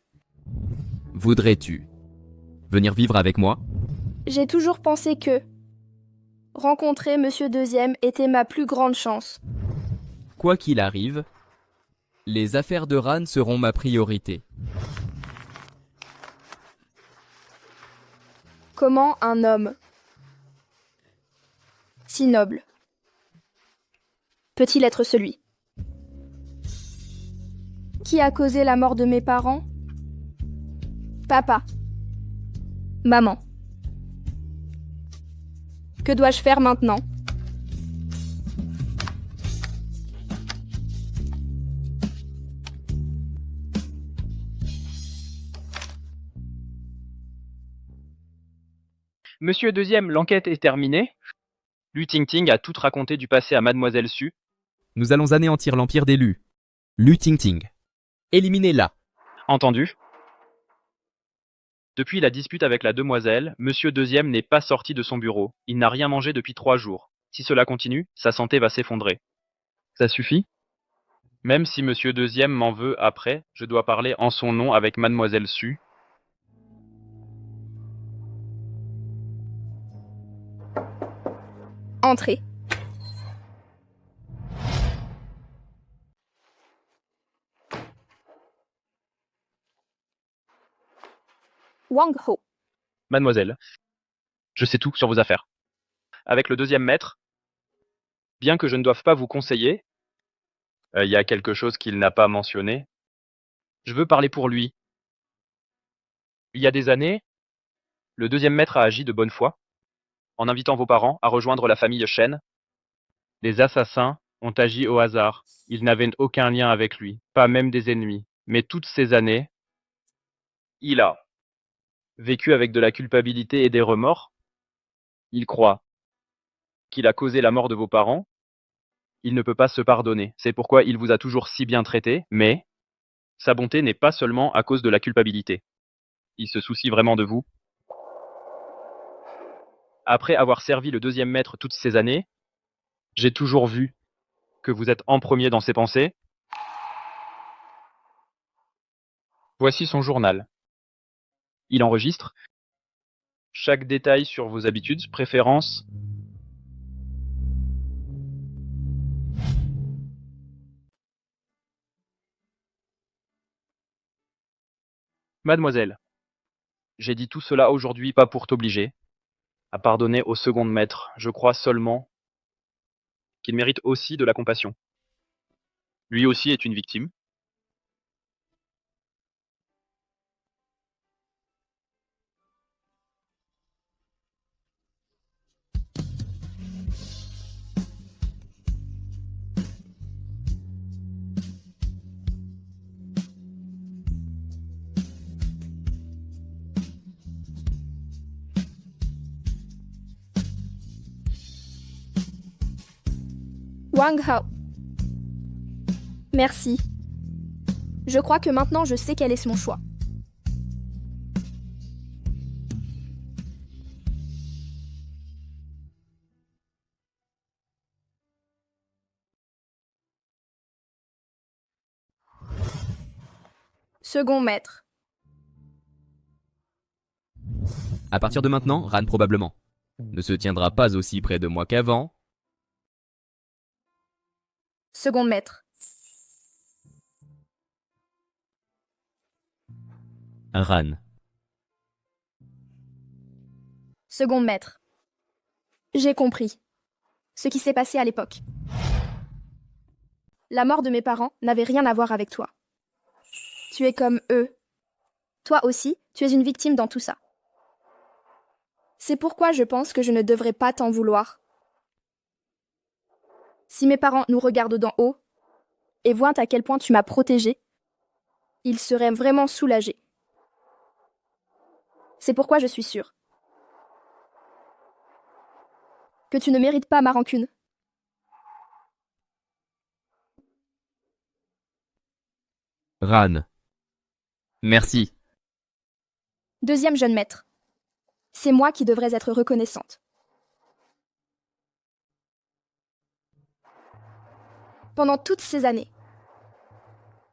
Voudrais-tu venir vivre avec moi? J'ai toujours pensé que rencontrer Monsieur Deuxième était ma plus grande chance. Quoi qu'il arrive, les affaires de Ran seront ma priorité. Comment un homme si noble peut-il être celui qui a causé la mort de mes parents? Papa. Maman. Que dois-je faire maintenant? Monsieur Deuxième, l'enquête est terminée. Lu Tingting a tout raconté du passé à Mademoiselle Su. Nous allons anéantir l'empire des Lu. Lu Tingting. Éliminez-la. Entendu. Depuis la dispute avec la demoiselle, Monsieur Deuxième n'est pas sorti de son bureau. Il n'a rien mangé depuis 3 jours. Si cela continue, sa santé va s'effondrer. Ça suffit? Même si Monsieur Deuxième m'en veut après, je dois parler en son nom avec Mademoiselle Su. Entrez. Wang Ho. Mademoiselle, je sais tout sur vos affaires. Avec le deuxième maître, bien que je ne doive pas vous conseiller, il y a quelque chose qu'il n'a pas mentionné. Je veux parler pour lui. Il y a des années, le deuxième maître a agi de bonne foi, en invitant vos parents à rejoindre la famille Shen. Les assassins ont agi au hasard. Ils n'avaient aucun lien avec lui, pas même des ennemis. Mais toutes ces années, il a vécu avec de la culpabilité et des remords. Il croit qu'il a causé la mort de vos parents. Il ne peut pas se pardonner. C'est pourquoi il vous a toujours si bien traité, mais sa bonté n'est pas seulement à cause de la culpabilité. Il se soucie vraiment de vous. Après avoir servi le deuxième maître toutes ces années, j'ai toujours vu que vous êtes en premier dans ses pensées. Voici son journal. Il enregistre chaque détail sur vos habitudes, préférences. Mademoiselle, j'ai dit tout cela aujourd'hui pas pour t'obliger à pardonner au second maître. Je crois seulement qu'il mérite aussi de la compassion. Lui aussi est une victime. Wang Hao. Merci. Je crois que maintenant je sais quel est mon choix. Second maître. À partir de maintenant, Ran probablement ne se tiendra pas aussi près de moi qu'avant. Second maître. Ran. Second maître. J'ai compris ce qui s'est passé à l'époque. La mort de mes parents n'avait rien à voir avec toi. Tu es comme eux. Toi aussi, tu es une victime dans tout ça. C'est pourquoi je pense que je ne devrais pas t'en vouloir. Si mes parents nous regardent d'en haut et voient à quel point tu m'as protégée, ils seraient vraiment soulagés. C'est pourquoi je suis sûre que tu ne mérites pas ma rancune. Ran. Merci. Deuxième jeune maître. C'est moi qui devrais être reconnaissante. Pendant toutes ces années,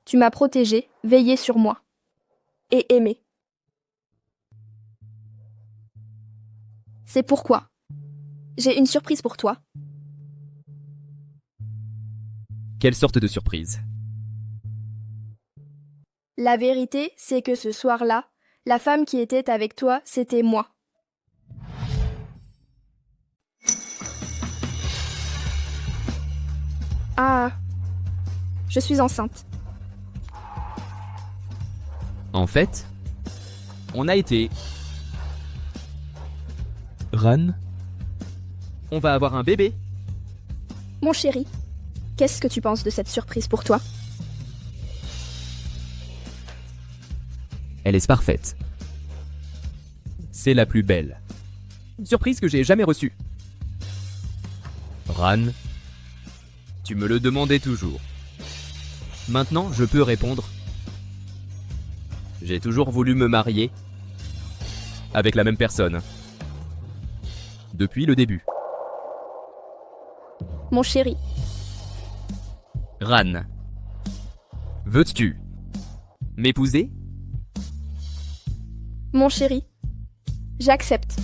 Tu m'as protégé, veillé sur moi. Et aimé. C'est pourquoi j'ai une surprise pour toi. Quelle sorte de surprise? La vérité, c'est que ce soir-là, la femme qui était avec toi, c'était moi. Ah, je suis enceinte. En fait, on a été... Ran? On va avoir un bébé. Mon chéri, qu'est-ce que tu penses de cette surprise pour toi? Elle est parfaite. C'est la plus belle surprise que j'ai jamais reçue. Ran, tu me le demandais toujours. Maintenant, je peux répondre. J'ai toujours voulu me marier avec la même personne. Depuis le début. Mon chéri. Ran, veux-tu m'épouser? Mon chéri. J'accepte.